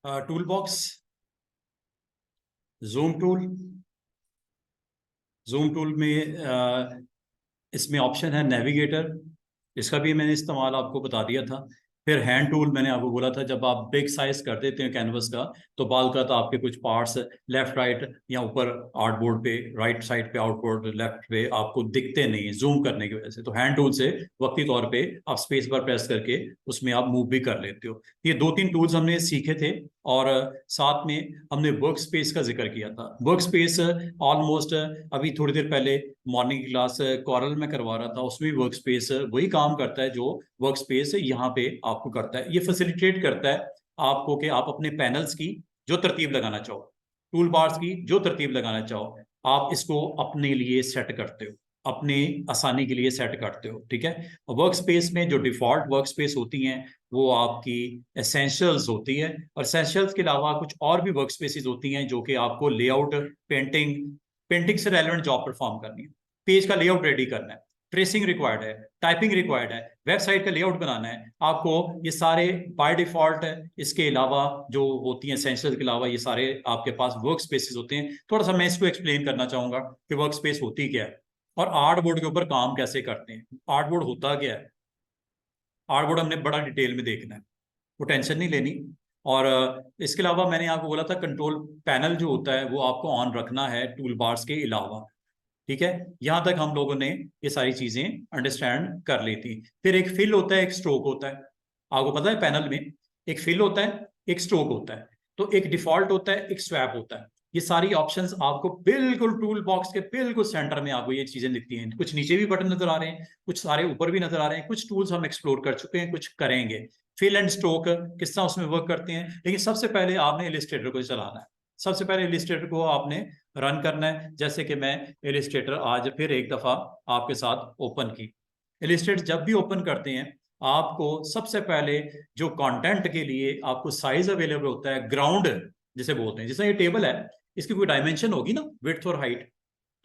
Tool box, zoom tool. Zoom tool में इसमें option है नेविगेटर, इसका भी मैंने इस्तेमाल आपको बता दिया था। फिर हैंड टूल मैंने आपको बोला था, जब आप बिग साइज कर देते हैं कैनवस का तो बाल का तो आपके कुछ पार्ट्स लेफ्ट राइट या ऊपर आउटबोर्ड पे राइट साइड पे आउटबोर्ड लेफ्ट पे आपको दिखते नहीं है जूम करने की वजह से। तो हैंड टूल से वक्ती तौर पे आप स्पेस बार प्रेस करके उसमें आप मूव भी कर लेते हो। ये दो तीन टूल्स हमने सीखे थे। और साथ में हमने वर्क स्पेस का जिक्र किया था। वर्क स्पेस ऑलमोस्ट अभी थोड़ी देर पहले मॉर्निंग क्लास कॉरल में करवा रहा था, उसमें भी वर्क स्पेस वही काम करता है जो वर्क स्पेस यहाँ पे आपको करता है। ये फैसिलिटेट करता है आपको कि आप अपने पैनल्स की जो तरतीब लगाना चाहो, टूल बार्स की जो तरतीब लगाना चाहो, आप इसको अपने लिए सेट करते हो, अपनी आसानी के लिए सेट करते हो। ठीक है। वर्क स्पेस में जो डिफॉल्ट वर्क स्पेस होती हैं वो आपकी एसेंशियल्स होती है, और एसेंशियल्स के अलावा कुछ और भी वर्क स्पेसिस होती हैं जो कि आपको लेआउट, पेंटिंग, पेंटिंग से रेलेवेंट जॉब परफॉर्म करनी है, पेज का लेआउट रेडी करना है, ट्रेसिंग रिक्वायर्ड है, टाइपिंग रिक्वायर्ड है, वेबसाइट का लेआउट बनाना है आपको, ये सारे बाय डिफॉल्ट है। इसके अलावा जो होती हैं एसेंशियल्स के अलावा ये सारे आपके पास वर्क स्पेसिस होते हैं। थोड़ा सा मैं इसको एक्सप्लेन करना चाहूंगा कि वर्क स्पेस होती क्या है और आर्टबोर्ड के ऊपर काम कैसे करते हैं। आर्टबोर्ड होता क्या है, आर्टबोर्ड हमने बड़ा डिटेल में देखना है, वो टेंशन नहीं लेनी। और इसके अलावा मैंने आपको बोला था कंट्रोल पैनल जो होता है वो आपको ऑन रखना है टूल बार्स के अलावा। ठीक है। यहां तक हम लोगों ने ये सारी चीजें अंडरस्टैंड कर ली थी। फिर एक फिल होता है, एक स्ट्रोक होता है। आपको पता है पैनल में एक फिल होता है, एक स्ट्रोक होता है, तो एक डिफॉल्ट होता है, एक स्वैप होता है। ये सारी ऑप्शंस आपको बिल्कुल टूल बॉक्स के बिल्कुल सेंटर में आपको ये चीजें दिखती हैं। कुछ नीचे भी बटन नजर आ रहे हैं, कुछ सारे ऊपर भी नजर आ रहे हैं। कुछ टूल्स हम एक्सप्लोर कर चुके हैं, कुछ करेंगे। फिल एंड स्ट्रोक किस तरह उसमें वर्क करते हैं, लेकिन सबसे पहले आपने इलिस्ट्रेटर को चलाना है। सबसे पहले इलिस्ट्रेटर को आपने रन करना है। जैसे कि मैं इलिस्ट्रेटर आज फिर एक दफा आपके साथ ओपन की। इलिस्ट्रेटर जब भी ओपन करते हैं आपको सबसे पहले जो कंटेंट के लिए आपको साइज अवेलेबल होता है, ग्राउंड जिसे बोलते हैं, जैसे ये टेबल है, इसकी कोई डायमेंशन होगी ना, विड्थ और हाइट।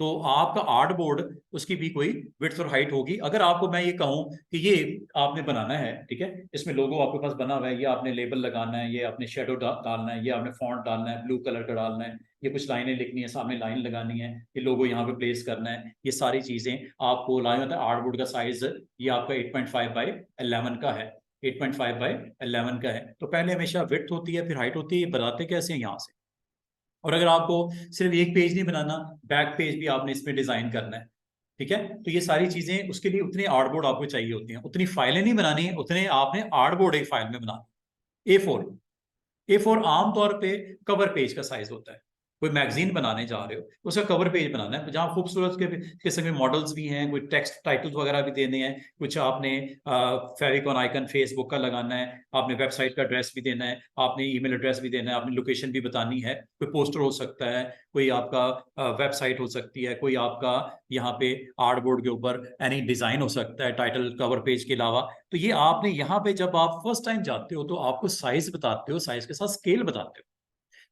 तो आपका आर्ट बोर्ड उसकी भी कोई विड्थ और हाइट होगी। अगर आपको मैं ये कहूं कि ये आपने बनाना है, ठीक है, इसमें लोगो आपके पास बना हुआ है, ये आपने लेबल लगाना है, ये आपने शेडो डालना है, ये आपने फॉन्ट डालना है, ब्लू कलर का डालना है, ये कुछ लाइनें लिखनी है, सामने लाइन लगानी है, ये लोगो यहाँ पे प्लेस करना है, ये सारी चीजें आपको लाइन होता है। आर्ट बोर्ड का साइज ये आपका 8.5 बाई 11 का है, 8.5 बाई 11 का है। तो पहले हमेशा विड्थ होती है फिर हाइट होती है। ये बताते कैसे हैं यहाँ से। और अगर आपको सिर्फ एक पेज नहीं बनाना, बैक पेज भी आपने इसमें डिजाइन करना है। ठीक है। तो ये सारी चीजें उसके लिए उतने आर्टबोर्ड आपको चाहिए होती हैं, उतनी फाइलें नहीं बनानी है, उतने आपने आर्टबोर्ड एक फाइल में बनाना। A4, A4 आमतौर पे कवर पेज का साइज होता है। कोई मैगजीन बनाने जा रहे हो उसका कवर पेज बनाना है, जहाँ खूबसूरत के किस्म के मॉडल्स भी हैं, कोई टेक्स्ट टाइटल्स वगैरह भी देने हैं, कुछ आपने फेविकॉन आइकन फेसबुक का लगाना है, आपने वेबसाइट का एड्रेस भी देना है, आपने ईमेल एड्रेस भी देना है, आपने लोकेशन भी बतानी है। कोई पोस्टर हो सकता है, कोई आपका वेबसाइट हो सकती है, कोई आपका यहाँ पे आर्ट बोर्ड के ऊपर एनी डिजाइन हो सकता है टाइटल कवर पेज के अलावा। तो ये आपने यहाँ पे जब आप फर्स्ट टाइम जाते हो तो आपको साइज बताते हो, साइज के साथ स्केल बताते हो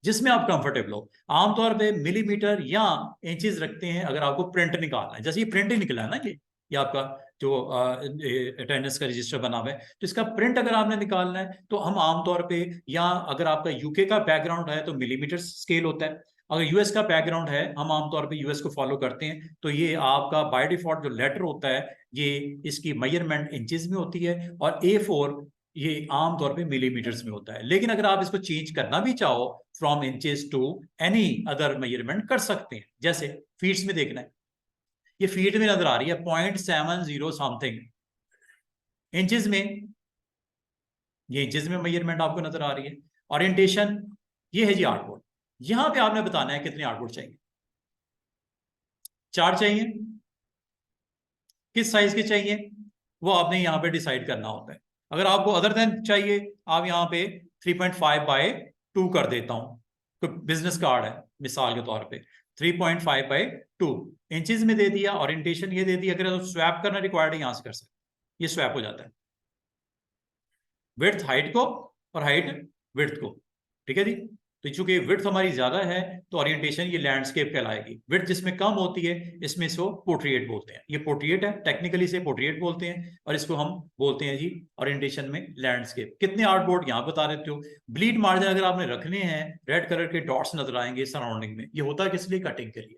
जिसमें आप कंफर्टेबल हो। आमतौर पे मिलीमीटर या इंचेस रखते हैं अगर आपको प्रिंट निकालना है। जैसे ये प्रिंट ही निकला है ना, ये आपका जो अटेंडेंस का रजिस्टर बना हुआ है, तो इसका प्रिंट अगर आपने निकालना है तो हम आमतौर पे, या अगर आपका यूके का बैकग्राउंड है तो मिलीमीटर स्केल होता है, अगर यूएस का बैकग्राउंड है हम आमतौर पे यूएस को फॉलो करते हैं, तो ये आपका बाय डिफॉल्ट जो लेटर होता है ये इसकी मेजरमेंट इंचेस में होती है, और A4 ये आमतौर पे मिलीमीटर्स में होता है। लेकिन अगर आप इसको चेंज करना भी चाहो from inches to any other measurement कर सकते हैं। जैसे फीट्स में देखना है, ये फीट में नजर आ रही है 0.70 समथिंग, इंचेस में, ये इंचेस में मेजरमेंट आपको नजर आ रही है। ओरिएंटेशन ये है जी आर्टबोर्ड। यहां पे आपने बताना है कितने आर्टबोर्ड चाहिए। 4 चाहिए, किस साइज के चाहिए वो आपने यहाँ पे डिसाइड करना होता है। अगर आपको अदर देन चाहिए आप यहाँ पे 3.5 बाय 2 कर देता हूँ। तो बिजनेस कार्ड है मिसाल के तौर पे, 3.5 बाय 2 इंचेस में दे दिया, ओरिएंटेशन ये दे दिया। अगर स्वैप करना रिक्वायर्ड है यहाँ से कर सकते, ये स्वैप हो जाता है विड्थ हाइट को और हाइट विड्थ को। ठीक है जी। तो चूंकि विड्थ हमारी ज्यादा है तो ओरिएंटेशन ये लैंडस्केप कहलाएगी। विड्थ जिसमें कम होती है इसमें इसको पोर्ट्रेट बोलते हैं। ये पोर्ट्रेट है, टेक्निकली से पोर्ट्रेट बोलते हैं, और इसको हम बोलते हैं जी ओरिएंटेशन में लैंडस्केप। कितने आर्टबोर्ड यहाँ बता देते हो। ब्लीड मार्जिन अगर आपने रखने हैं, रेड कलर के डॉट्स नजर आएंगे सराउंडिंग में, ये होता है किस लिए, कटिंग के लिए,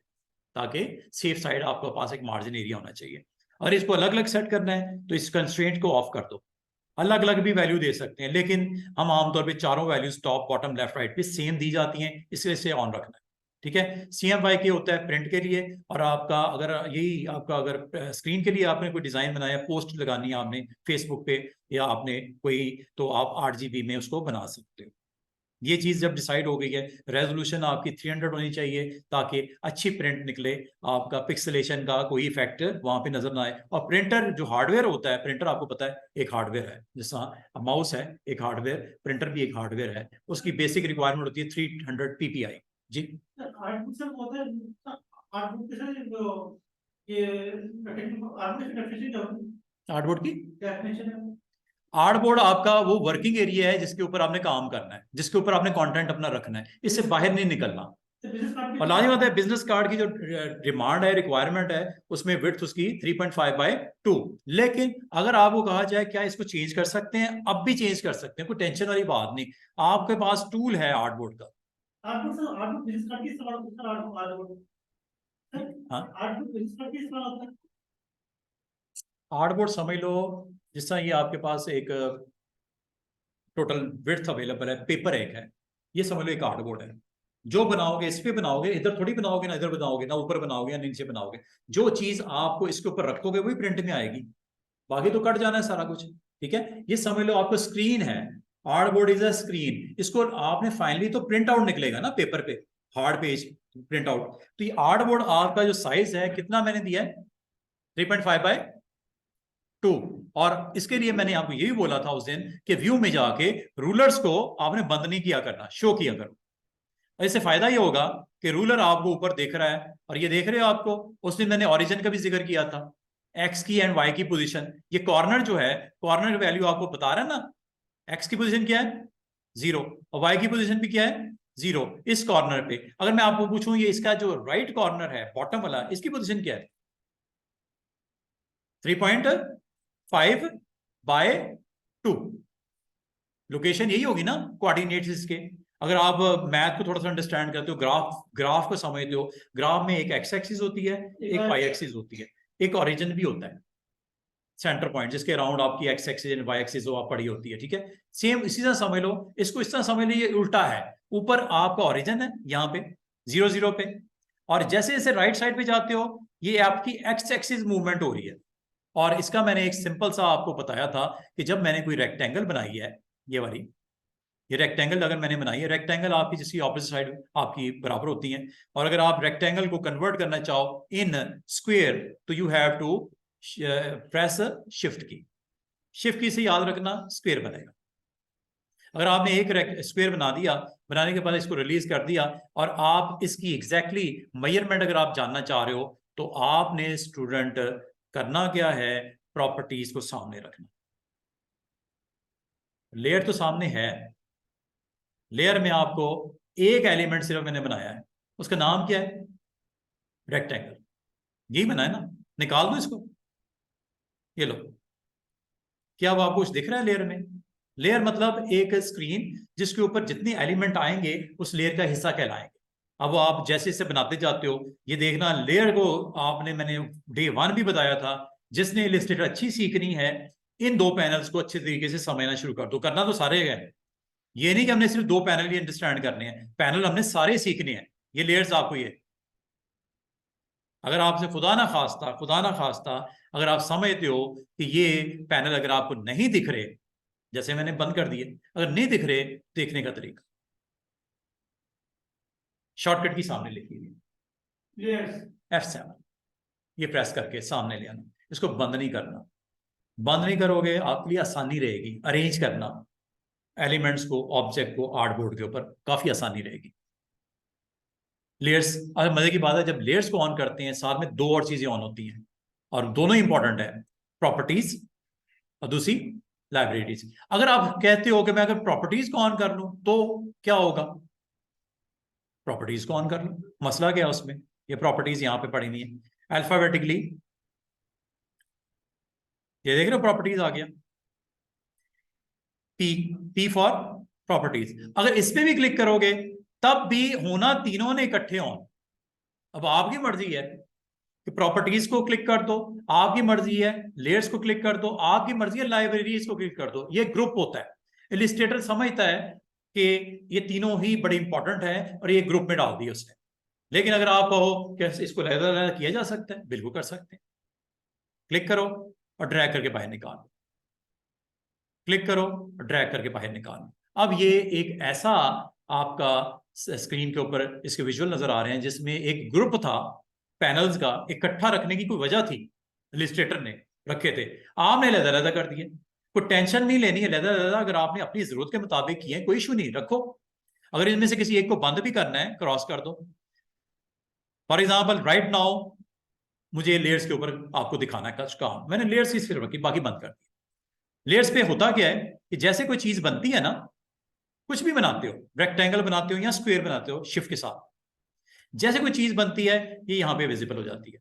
ताकि सेफ साइड आपके पास एक मार्जिन एरिया होना चाहिए। और इसको अलग अलग सेट करना है तो इस कंस्ट्रेंट को ऑफ कर दो। अलग अलग भी वैल्यू दे सकते हैं, लेकिन हम आमतौर पे चारों values top bottom left right पे सेम दी जाती हैं, इसलिए से ऑन रखना है। ठीक है। CMYK होता है प्रिंट के लिए, और आपका अगर यही आपका अगर स्क्रीन के लिए आपने कोई डिजाइन बनाया, पोस्ट लगानी है आपने फेसबुक पे या आपने कोई, तो आप 8 GB में उसको बना सकते हो। ये चीज जब डिसाइड हो गई है, रेजोल्यूशन आपकी 300 होनी चाहिए ताकि अच्छी प्रिंट निकले, आपका पिक्सेलेशन का कोई इफेक्ट वहां पे नजर ना आए। और प्रिंटर जो हार्डवेयर होता है, प्रिंटर आपको पता है एक हार्डवेयर है, जैसा माउस है एक हार्डवेयर, प्रिंटर भी एक हार्डवेयर है, उसकी बेसिक रिक्वायरमेंट होती है 300 PPI। जी आर्टबोर्ड की, आर्टबोर्ड आपका वो वर्किंग एरिया है जिसके ऊपर आपने काम करना है, जिसके ऊपर आपने कंटेंट अपना रखना है, इससे बाहर नहीं निकलना। और लाजमी बात है, बिजनेस कार्ड की जो डिमांड है, रिक्वायरमेंट है, उसमें विड्थ उसकी 3.5/2। लेकिन अगर आपको कहा जाए क्या इसको चेंज कर सकते हैं, अब भी चेंज कर सकते हैं, कोई टेंशन वाली बात नहीं। आपके पास टूल है आर्टबोर्ड का। आर्टबोर्ड समझ लो जिस तरह ये आपके पास एक टोटल विड्थ अवेलेबल है, पेपर एक है, ये समझ लो एक आर्टबोर्ड है। जो बनाओगे इस पे बनाओगे, इधर थोड़ी बनाओगे, ना इधर बनाओगे, ना ऊपर बनाओगे या नीचे बनाओगे। जो चीज आपको इसके ऊपर रखोगे वही प्रिंट में आएगी, बाकी तो कट जाना है सारा कुछ। ठीक है। ये समझ लो आपको स्क्रीन है, आर्टबोर्ड इज अ स्क्रीन। इसको आपने फाइनली तो प्रिंट आउट निकलेगा ना पेपर पे, हार्ड पेज प्रिंट आउट। तो ये आर्टबोर्ड आपका जो साइज है कितना मैंने दिया है, 3.5/2। और इसके लिए मैंने आपको यही बोला था उस दिन कि व्यू में जाके रूलर्स को आपने बंद नहीं किया करना, शो किया करो। और इससे फायदा ये होगा कि रूलर आपको ऊपर देख रहा है, और ये देख रहे हो आपको, उस दिन मैंने ओरिजिन का भी जिक्र किया था, एक्स की एंड वाई की पोजीशन। ये कॉर्नर जो है, कॉर्नर वैल्यू आपको बता रहा है ना, एक्स की पोजीशन क्या है 0, और वाई की पोजीशन भी क्या है 0। इस कॉर्नर पे अगर मैं आपको पूछूं ये इसका जो राइट कॉर्नर है बॉटम वाला, इसकी पोजीशन क्या है, 3.5/2। लोकेशन यही होगी ना, कोऑर्डिनेट्स इसके। अगर आप मैथ को थोड़ा सा अंडरस्टैंड करते हो, ग्राफ को समझते हो, ग्राफ में एक एक्स एक्सिस होती है, एक वाई एक्सिस होती है, एक ओरिजिन भी होता है, सेंटर पॉइंट जिसके अराउंड आपकी X axis and Y axis आप पड़ी होती है। ठीक है। सेम इसी तरह समझ लो इसको, इस तरह समझ लो ये उल्टा है, ऊपर आपका ओरिजिन है यहाँ पे 0 0 पे, और जैसे जैसे राइट साइड पे जाते हो ये आपकी एक्स एक्सिस मूवमेंट हो रही है। और इसका मैंने एक सिंपल सा आपको बताया था कि जब मैंने कोई रेक्टेंगल बनाई है, ये वाली, ये रेक्टेंगल अगर मैंने बनाई है, रेक्टेंगल आपकी जिसकी ऑपोजिट साइड आपकी बराबर होती है, और अगर आप रेक्टेंगल को कन्वर्ट करना चाहो इन स्क्वायर तो you have to press shift key. Shift key से याद रखना स्क्वायर बनेगा। अगर आपने एक स्क्वायर बना दिया, बनाने के बाद इसको रिलीज कर दिया, और आप इसकी एग्जैक्टली मेजरमेंट अगर आप जानना चाह रहे हो, तो आपने स्टूडेंट करना क्या है, प्रॉपर्टीज को सामने रखना। लेयर तो सामने है, लेयर में आपको एक एलिमेंट सिर्फ मैंने बनाया है, उसका नाम क्या है, रेक्टेंगल। यही बनाया ना, निकाल दो इसको, ये लो। क्या वो आपको कुछ दिख रहा है लेयर में? लेयर मतलब एक स्क्रीन जिसके ऊपर जितने एलिमेंट आएंगे उस लेयर का हिस्सा कहलाएंगे। अब वो आप जैसे जैसे बनाते जाते हो, ये देखना लेयर को आपने, मैंने डे 1 भी बताया था, जिसने इलस्ट्रेटर अच्छी सीखनी है, इन 2 पैनल्स को अच्छे तरीके से समझना शुरू कर दो। करना तो सारे है, ये नहीं कि हमने सिर्फ 2 पैनल ही अंडरस्टैंड करने हैं, पैनल हमने सारे सीखने हैं। ये लेयर्स आपको ये, अगर आपसे खुदा ना खास्ता अगर आप समझते हो कि ये पैनल अगर आपको नहीं दिख रहे, जैसे मैंने बंद कर दिए, अगर नहीं दिख रहे, देखने का तरीका शॉर्टकट की सामने लिखी हुई F7, ये प्रेस करके सामने ले आना, इसको बंद नहीं करना। बंद नहीं करोगे आपके लिए आसानी रहेगी अरेंज करना एलिमेंट्स को, ऑब्जेक्ट को आर्टबोर्ड के ऊपर, काफी आसानी रहेगी। लेयर्स, अगर मजे की बात है, जब लेयर्स को ऑन करते हैं साथ में 2 और चीजें ऑन होती हैं, और दोनों इंपॉर्टेंट है, प्रॉपर्टीज और दूसरी लाइब्रेरीज। अगर आप कहते हो कि मैं अगर प्रॉपर्टीज को ऑन कर लूं तो क्या होगा, प्रॉपर्टीज को ऑन कर लो, मसला क्या है उसमें, ये प्रॉपर्टीज यहाँ पे पड़ी हुई है अल्फाबेटिकली, ये देख रहे हो प्रॉपर्टीज आ गया, पी फॉर प्रॉपर्टीज। अगर इस पे भी क्लिक करोगे तब भी होना तीनों ने इकट्ठे ऑन। अब आपकी मर्जी है कि प्रॉपर्टीज को क्लिक कर दो, आपकी मर्जी है लेयर्स को क्लिक कर दो, आपकी मर्जी है लाइब्रेरीज को क्लिक कर दो। ये ग्रुप होता है, इलिस्ट्रेटर समझता है कि ये तीनों ही बड़े इंपॉर्टेंट है और ये ग्रुप में डाल दिए उसने। लेकिन अगर आप कहो कि इसको अलग किया जा सकता है, बिल्कुल कर सकते हैं। क्लिक करो और ड्रैग करके बाहर निकालो, क्लिक करो और ड्रैग करके बाहर निकालो। अब ये एक ऐसा आपका स्क्रीन के ऊपर इसके विजुअल नजर आ रहे हैं जिसमें एक ग्रुप था पैनल्स का, इकट्ठा रखने की कोई वजह थी, इलिस्ट्रेटर ने रखे थे, आपने लहदा कर दिए। कोई टेंशन नहीं लेनी है, लहदा अगर आपने अपनी जरूरत के मुताबिक किए कोई इशू नहीं, रखो। अगर इनमें से किसी एक को बंद भी करना है क्रॉस कर दो। फॉर एग्जाम्पल राइट नाउ मुझे लेयर्स के ऊपर आपको दिखाना है कुछ काम, मैंने लेयर्स की सिर्फ रखी, बाकी बंद कर दी। लेयर्स पे होता क्या है कि जैसे कोई चीज बनती है ना, कुछ भी बनाते हो, रेक्टेंगल बनाते हो या स्क्वायर बनाते हो शिफ्ट के साथ, जैसे कोई चीज बनती है ये यहां पे विजिबल हो जाती है।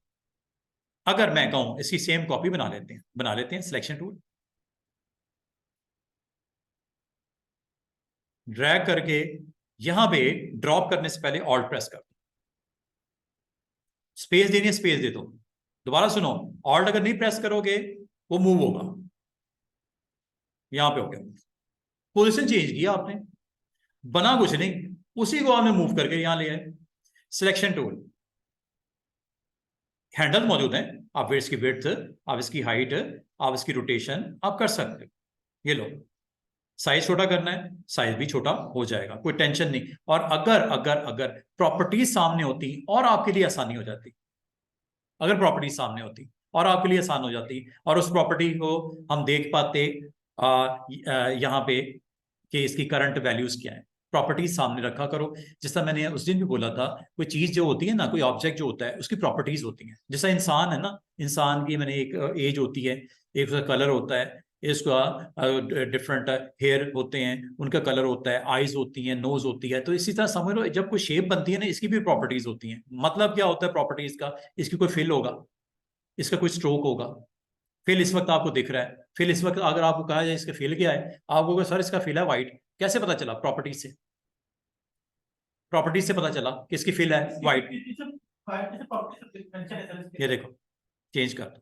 अगर मैं कहूं इसकी सेम कॉपी बना लेते हैं सिलेक्शन टूल, ड्रैग करके यहां पे ड्रॉप करने से पहले ऑल्ट प्रेस कर दो, स्पेस देनी है स्पेस दे दो। दोबारा सुनो, ऑल्ट अगर नहीं प्रेस करोगे वो मूव होगा, यहां पे हो गया, पोजीशन चेंज किया आपने, बना कुछ नहीं, उसी को आपने मूव करके यहां ले आए। सिलेक्शन टूल, हैंडल मौजूद है, आप इसकी विड्थ, आप इसकी हाइट, आप इसकी रोटेशन आप कर सकते हो। ये लो, साइज छोटा करना है साइज भी छोटा हो जाएगा, कोई टेंशन नहीं। और अगर अगर अगर प्रॉपर्टीज सामने होती और आपके लिए आसानी हो जाती, अगर प्रॉपर्टीज सामने होती और आपके लिए आसान हो जाती और उस प्रॉपर्टी को हम देख पाते यहाँ पे कि इसकी करंट वैल्यूज क्या है, प्रॉपर्टीज सामने रखा करो। जैसा मैंने उस दिन भी बोला था, कोई चीज जो होती है ना, कोई ऑब्जेक्ट जो होता है उसकी प्रॉपर्टीज होती हैं। जैसा इंसान है ना, इंसान की मैंने एक एज होती है, एक उसका कलर होता है, इसका डिफरेंट हेयर होते हैं, उनका कलर होता है, आईज होती हैं, नोज होती है। तो इसी तरह समझ लो जब कोई शेप बनती है ना, इसकी भी प्रॉपर्टीज होती हैं। मतलब क्या होता है प्रॉपर्टीज का, इसकी कोई फिल होगा, इसका कोई स्ट्रोक होगा। फिल इस वक्त आपको दिख रहा है, फिल इस वक्त अगर आपको कहा जाए इसका फिल क्या है, आपको सर इसका फिल है व्हाइट, कैसे पता चला? प्रॉपर्टीज से, प्रॉपर्टीज से पता चला कि इसकी फिल है व्हाइट। ये देखो चेंज कर दो,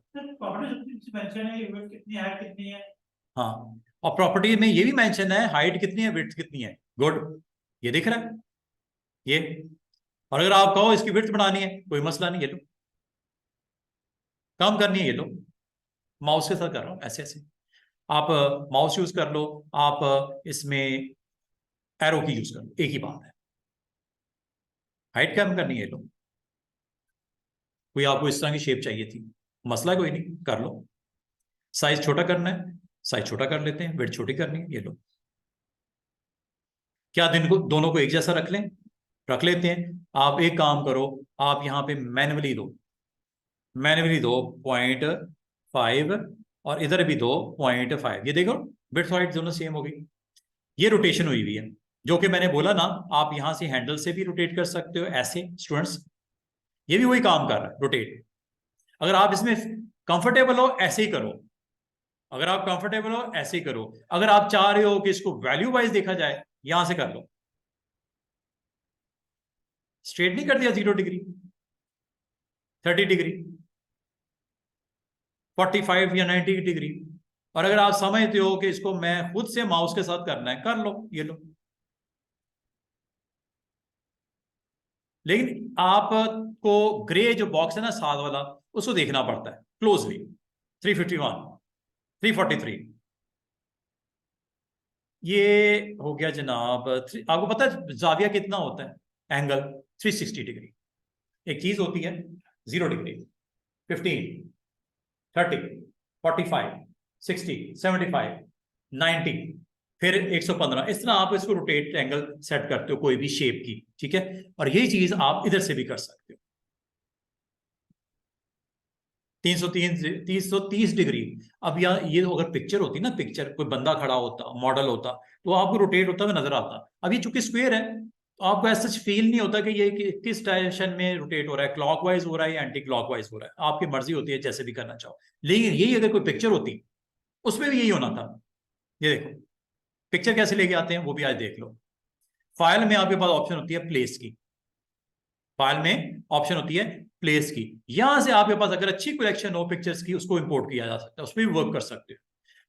हाँ, और प्रॉपर्टी में ये भी मेंशन है हाइट कितनी है विड्थ कितनी है, गुड, ये दिख रहा है ये। और अगर आप कहो इसकी विड्थ बढ़ानी है कोई मसला नहीं, ये लो, कम करनी है ये लो, माउस के साथ कर रहा हूं ऐसे ऐसे, आप माउस यूज कर लो, आप इसमें एरो की यूज कर लो, एक ही बात है। हाइट कम करनी है लो, कोई आपको इस तरह की शेप चाहिए थी, मसला कोई नहीं, कर लो। साइज छोटा करना है साइज छोटा कर लेते हैं, विड्थ छोटी करनी है, ये लो। क्या दिन को दोनों को एक जैसा रख लें? रख लेते हैं। आप एक काम करो, आप यहां पे मैनुअली दो, मैनुअली दो 0.5 और इधर भी दो 0.5, ये देखो विड्थ हाइट दोनों सेम हो गई। ये रोटेशन हुई हुई है, जो कि मैंने बोला ना, आप यहां से हैंडल से भी रोटेट कर सकते हो ऐसे स्टूडेंट्स, ये भी वही काम कर रहा है रोटेट। अगर आप इसमें कंफर्टेबल हो ऐसे ही करो, अगर आप कंफर्टेबल हो ऐसे ही करो। अगर आप चाह रहे हो कि इसको वैल्यू वाइज देखा जाए, यहां से कर लो, स्ट्रेट नहीं कर दिया 0 डिग्री, 30 डिग्री, 45 या 90 डिग्री। और अगर आप समझते हो कि इसको मैं खुद से माउस के साथ करना है, कर लो, ये लो। लेकिन आपको ग्रे जो बॉक्स है ना साथ वाला, उसको देखना पड़ता है क्लोजली। 351, 343, ये हो गया जनाब। आपको पता है जाविया कितना होता है एंगल? 360 डिग्री। एक चीज होती है 0 डिग्री, 15, 30, 45, 60, 75, 90, फिर 115। इस तरह आप इसको रोटेट एंगल सेट करते हो कोई भी शेप की, ठीक है। और यही चीज आप इधर से भी कर सकते हो, 330 डिग्री। अब यहाँ ये अगर पिक्चर होती ना, पिक्चर कोई बंदा खड़ा होता, मॉडल होता, तो आपको रोटेट होता हुआ नजर आता। अब ये चूंकि स्क्वायर है तो आपको ऐसा फील नहीं होता कि ये किस डायरेक्शन में रोटेट हो रहा है, क्लॉकवाइज हो रहा है या एंटी क्लॉकवाइज हो रहा है, आपकी मर्जी होती है जैसे भी करना चाहो। लेकिन यही अगर कोई पिक्चर होती उसमें भी यही होना था। ये देखो पिक्चर कैसे लेके आते हैं वो भी आज देख लो। फाइल में आपके पास ऑप्शन होती है प्लेस की, फाइल में ऑप्शन होती है प्लेस की। यहां से आपके पास अगर अच्छी कलेक्शन हो पिक्चर्स की, उसको इंपोर्ट किया जा सकता है, उसमें भी वर्क कर सकते हो,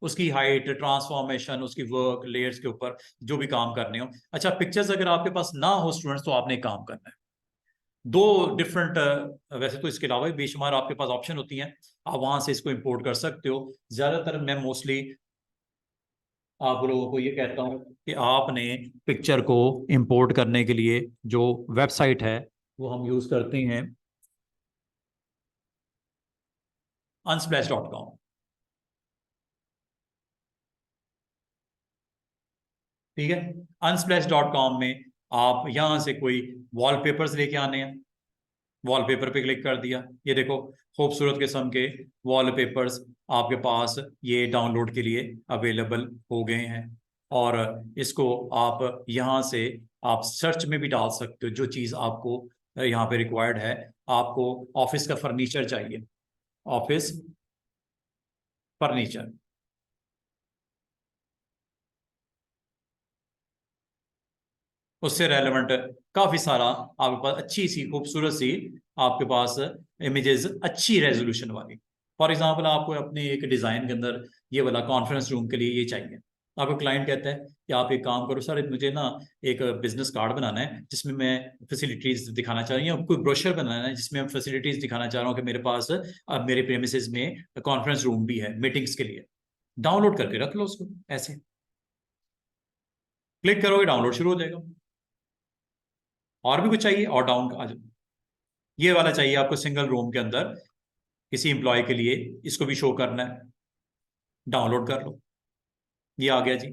उसकी हाइट, ट्रांसफॉर्मेशन, उसकी वर्क लेयर्स के ऊपर जो भी काम करने हो। अच्छा पिक्चर्स अगर आपके पास ना हो स्टूडेंट्स, तो आपने काम करना है दो डिफरेंट, वैसे तो इसके अलावा भी बेशुमार आपके पास ऑप्शन होती हैं, आप वहां से इसको इंपोर्ट कर सकते हो। ज्यादातर मैं मोस्टली आप लोगों को ये कहता हूं कि आपने पिक्चर को इंपोर्ट करने के लिए जो वेबसाइट है वो हम यूज करते हैं unsplash.com। ठीक है, unsplash.com में आप यहां से कोई वॉलपेपर्स लेके आने हैं, वॉलपेपर पे क्लिक कर दिया, ये देखो खूबसूरत किस्म के वॉलपेपर्स आपके पास ये डाउनलोड के लिए अवेलेबल हो गए हैं। और इसको आप यहाँ से आप सर्च में भी डाल सकते हो, जो चीज़ आपको यहाँ पे रिक्वायर्ड है। आपको ऑफिस का फर्नीचर चाहिए, ऑफिस फर्नीचर, उससे रेलेवेंट काफी सारा आपके पास अच्छी सी खूबसूरत सी आपके पास इमेजेस, अच्छी रेजोल्यूशन वाली। फॉर एग्जांपल आपको अपने एक डिजाइन के अंदर ये वाला कॉन्फ्रेंस रूम के लिए ये चाहिए, आपको क्लाइंट कहता है कि आप एक काम करो सर, मुझे ना एक बिजनेस कार्ड बनाना है जिसमें मैं फैसिलिटीज दिखाना चाह रही हूँ, कोई ब्रोशर बनाना है जिसमें मैं फैसिलिटीज दिखाना चाह रहा हूँ कि मेरे पास अब मेरे प्रेमिसेस में कॉन्फ्रेंस रूम भी है मीटिंग्स के लिए। डाउनलोड करके रख लो उसको, ऐसे क्लिक करोगे डाउनलोड शुरू हो जाएगा। और भी कुछ चाहिए और डाउन आ जाओ, ये वाला चाहिए आपको सिंगल रूम के अंदर किसी एम्प्लॉय के लिए, इसको भी शो करना है, डाउनलोड कर लो, ये आ गया जी।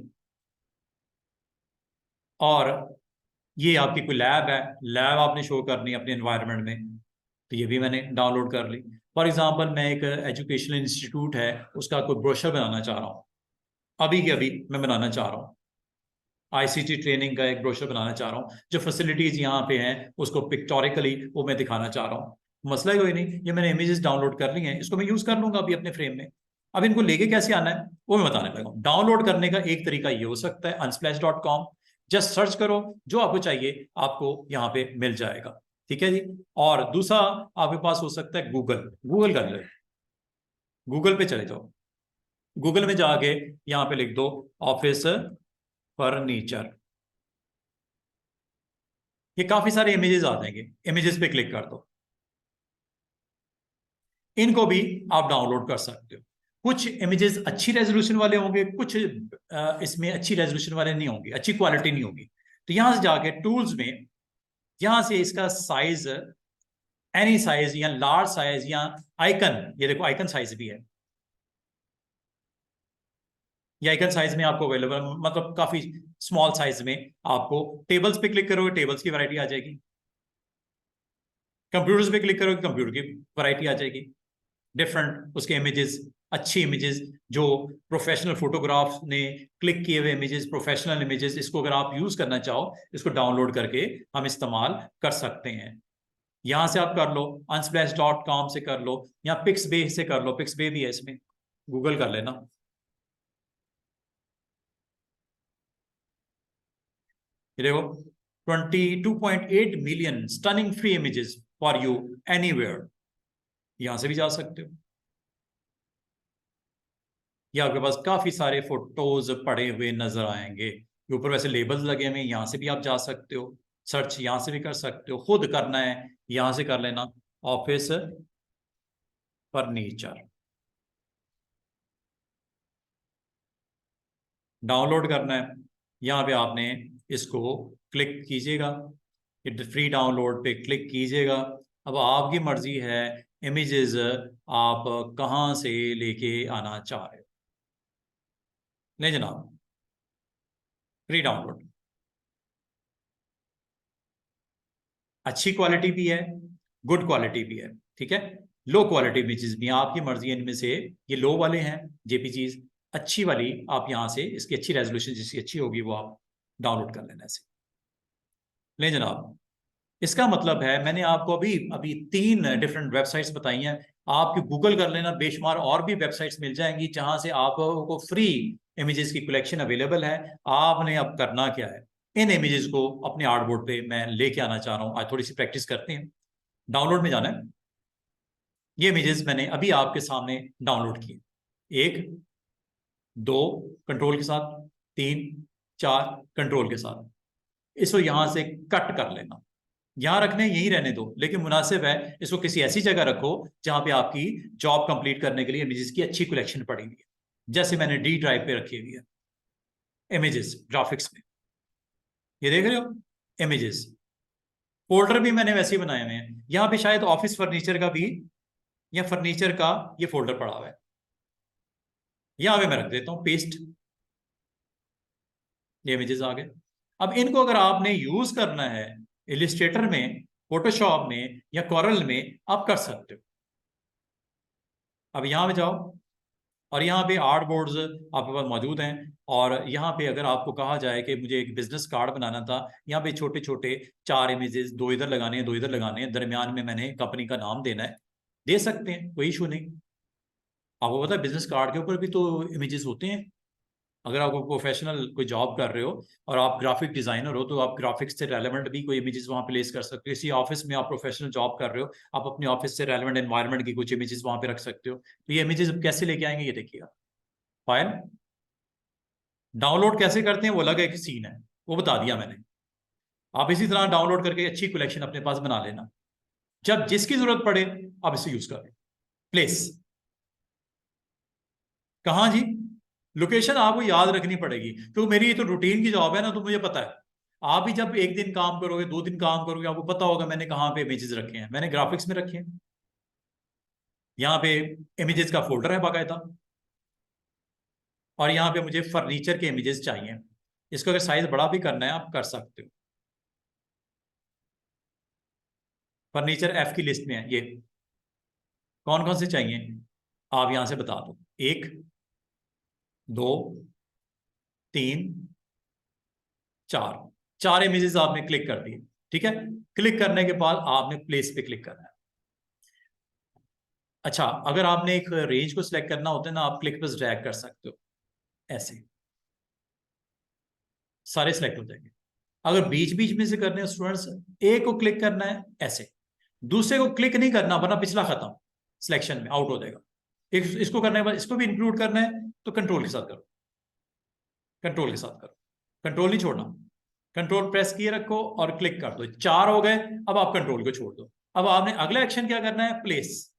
और ये आपकी कोई लैब है, लैब आपने शो करनी है अपने एनवायरनमेंट में, तो ये भी मैंने डाउनलोड कर ली। फॉर एग्जांपल मैं एक एजुकेशनल इंस्टीट्यूट है उसका कोई ब्रोशर बनाना चाह रहा हूँ, अभी के अभी मैं बनाना चाह रहा हूँ, आईसीटी ट्रेनिंग का एक ब्रोशर बनाना चाह रहा हूँ, जो फैसिलिटीज यहाँ पे हैं उसको पिक्टोरिकली वो मैं दिखाना चाह रहा हूँ। मसला ही कोई नहीं, ये मैंने इमेजेस डाउनलोड कर ली हैं, इसको मैं यूज कर लूंगा अभी अपने फ्रेम में। अब इनको लेके कैसे आना है वो मैं बताने लगा हूँ। डाउनलोड करने का एक तरीका ये हो सकता है unsplash.com, जस्ट सर्च करो जो आपको चाहिए, आपको यहाँ पे मिल जाएगा। ठीक है जी। और दूसरा आपके पास हो सकता है गूगल, गूगल कर ले, गूगल पे चले जाओ, गूगल में जाके यहाँ पे लिख दो ऑफिस फर्नीचर, ये काफी सारे इमेजेस आ जाएंगे, इमेजेस पे क्लिक कर दो, इनको भी आप डाउनलोड कर सकते हो। कुछ इमेजेस अच्छी रेजोल्यूशन वाले होंगे, कुछ इसमें अच्छी रेजोल्यूशन वाले नहीं होंगे, अच्छी क्वालिटी नहीं होगी। तो यहां से जाके टूल्स में यहां से इसका साइज, एनी साइज या लार्ज साइज या आइकन, ये देखो आइकन साइज भी है, ये आइकन साइज में आपको अवेलेबल, मतलब काफी स्मॉल साइज में। आपको टेबल्स पे क्लिक करोगे टेबल्स की वैरायटी आ जाएगी, कंप्यूटर्स पे क्लिक करोगे कंप्यूटर की वैरायटी आ जाएगी, डिफरेंट उसके इमेजेस, अच्छी इमेजेस जो प्रोफेशनल फोटोग्राफ ने क्लिक किए हुए इमेजेस, प्रोफेशनल इमेजेस, इसको अगर आप यूज करना चाहो इसको डाउनलोड करके हम इस्तेमाल कर सकते हैं। यहां से आप कर लो, unsplash.com से कर लो या पिक्सबे से कर लो, पिक्सबे भी है इसमें, गूगल कर लेना। ये देखो 22.8 million stunning free images for you anywhere, यहां से भी जा सकते हो। ये आपके पास काफी सारे फोटोज पड़े हुए नजर आएंगे, ऊपर वैसे लेबल्स लगे हुए, यहाँ से भी आप जा सकते हो, सर्च यहाँ से भी कर सकते हो, खुद करना है यहाँ से कर लेना, ऑफिस फर्नीचर डाउनलोड करना है, यहाँ पे आपने इसको क्लिक कीजिएगा, फ्री डाउनलोड पे क्लिक कीजिएगा। अब आपकी मर्जी है इमेजेस आप कहाँ से लेके आना चाह रहे हो। नहीं जनाब, फ्री डाउनलोड, अच्छी क्वालिटी भी है, गुड क्वालिटी भी है, ठीक है, लो क्वालिटी इमेजेस भी हैं, आपकी मर्जी है इनमें से। ये लो वाले हैं जेपीजीज, अच्छी वाली आप यहाँ से इसकी अच्छी रेजोल्यूशन जिसकी अच्छी होगी वो आप डाउनलोड कर लेना ऐसे। ले जनाब, इसका मतलब है मैंने आपको अभी अभी 3 डिफरेंट वेबसाइट्स बताई हैं। आप गूगल कर लेना, बेशुमार और भी वेबसाइट्स मिल जाएंगी जहां से आपको फ्री इमेजेस की कलेक्शन अवेलेबल है। आपने अब करना क्या है, इन इमेजेस को अपने आर्टबोर्ड पे मैं लेके आना चाह रहा हूँ। आज थोड़ी सी प्रैक्टिस करते हैं। डाउनलोड में जाना है। ये इमेजेस मैंने अभी आपके सामने डाउनलोड किए। 1 2 कंट्रोल के साथ, 3 4 कंट्रोल के साथ। इसको यहां से कट कर लेना। यहां रखने यहीं रहने दो, लेकिन मुनासिब है इसको किसी ऐसी जगह रखो जहां पे आपकी जॉब कंप्लीट करने के लिए इमेजेस की अच्छी कलेक्शन पड़ी हुई है। जैसे मैंने डी ड्राइव पे रखी हुई है इमेजेस ग्राफिक्स में, ये देख रहे हो इमेजेस। फोल्डर भी मैंने वैसे ही बनाए हुए हैं। यहाँ पे शायद ऑफिस फर्नीचर का भी या फर्नीचर का ये फोल्डर पड़ा हुआ है, यहाँ पे मैं रख देता हूँ पेस्ट। ये इमेजेस आ गए। अब इनको अगर आपने यूज करना है इलिस्ट्रेटर में, फोटोशॉप में या कोरल में, आप कर सकते हो। अब यहाँ पे जाओ और यहाँ पे आर्ट बोर्ड्स आपके पास मौजूद हैं। और यहाँ पे अगर आपको कहा जाए कि मुझे एक बिजनेस कार्ड बनाना था, यहाँ पे छोटे छोटे 4 इमेजेस, 2 इधर लगाने हैं 2 इधर लगाने हैं, दरमियान में मैंने कंपनी का नाम देना है, दे सकते हैं, कोई इशू नहीं। आपको पता है बिजनेस कार्ड के ऊपर भी तो इमेजेस होते हैं। अगर आप प्रोफेशनल कोई जॉब कर रहे हो और आप ग्राफिक डिजाइनर हो, तो आप ग्राफिक्स से रेलेवेंट भी कोई इमेजेस वहां प्लेस कर सकते हो। किसी ऑफिस में आप प्रोफेशनल जॉब कर रहे हो, आप अपने ऑफिस से रेलेवेंट एनवायरनमेंट की कुछ इमेजेस वहां पे रख सकते हो। तो ये इमेजेस कैसे लेके आएंगे, ये देखिएगा। फाइल डाउनलोड कैसे करते हैं वो अलग एक सीन है, वो बता दिया मैंने। आप इसी तरह डाउनलोड करके अच्छी कलेक्शन अपने पास बना लेना। जब जिसकी जरूरत पड़े आप इसे यूज करें। प्लेस कहाँ जी, लोकेशन आपको याद रखनी पड़ेगी, क्योंकि मेरी ये तो रूटीन की जॉब है ना, तो मुझे पता है। आप भी जब 1 दिन काम करोगे, 2 दिन काम करोगे, आपको पता होगा मैंने कहाँ पे इमेजेस रखे हैं। मैंने ग्राफिक्स में रखे हैं। यहाँ पे इमेजेस का फोल्डर है बाकायदा। और यहाँ पे मुझे फर्नीचर के इमेजेस चाहिए। इसको अगर साइज बड़ा भी करना है आप कर सकते हो। फर्नीचर एफ की लिस्ट में है ये। कौन कौन से चाहिए आप यहां से बता दो। 1 2 3 4, 4 इमेजेस आपने क्लिक कर दिए। ठीक है, क्लिक करने के बाद आपने प्लेस पे क्लिक करना है। अच्छा, अगर आपने एक रेंज को सिलेक्ट करना होता है ना, आप क्लिक पर ड्रैग कर सकते हो, ऐसे सारे सिलेक्ट हो जाएंगे। अगर बीच बीच में से करने हैं स्टूडेंट्स, एक को क्लिक करना है ऐसे, दूसरे को क्लिक नहीं करना वरना पिछला खत्म, सिलेक्शन में आउट हो जाएगा। इसको करने के बाद इसको भी इंक्लूड करना है तो कंट्रोल के साथ करो, कंट्रोल के साथ करो, कंट्रोल नहीं छोड़ना। कंट्रोल प्रेस किए रखो और क्लिक कर दो, 4 हो गए। अब आप कंट्रोल को छोड़ दो। अब आपने अगला एक्शन क्या करना है, प्लेस।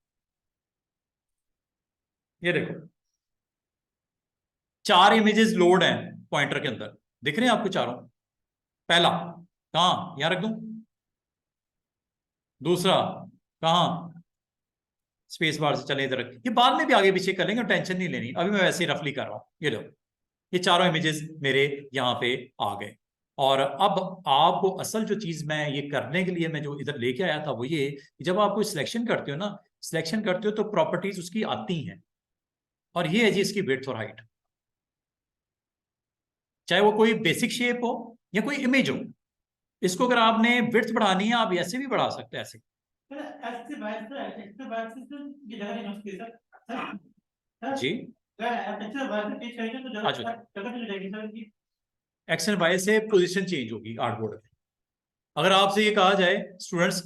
ये देखो 4 इमेजेस लोड हैं पॉइंटर के अंदर, दिख रहे हैं आपको चारों। पहला कहां, यहां रख दूं। दूसरा कहां, स्पेस बार से चले इधर। ये बाद में भी आगे पीछे कर लेंगे, टेंशन नहीं लेनी, अभी मैं वैसे ही रफली कर रहा हूं। ये लो, ये चारों इमेजेस मेरे यहाँ पे आ गए। और अब आपको असल जो चीज मैं ये करने के लिए मैं जो इधर लेके आया था वो ये कि जब आप कोई सिलेक्शन करते हो ना, सिलेक्शन करते हो तो प्रॉपर्टीज उसकी आती हैं। और ये है जी इसकी विड्थ और हाइट। चाहे वो कोई बेसिक शेप हो या कोई इमेज हो, इसको अगर आपने विड्थ बढ़ानी है आप ऐसे भी बढ़ा सकते हैं, ऐसे। जी अच्छा, एक्शन वाई से पोजीशन चेंज होगी आर्टबोर्ड में। अगर आपसे ये कहा जाए स्टूडेंट्स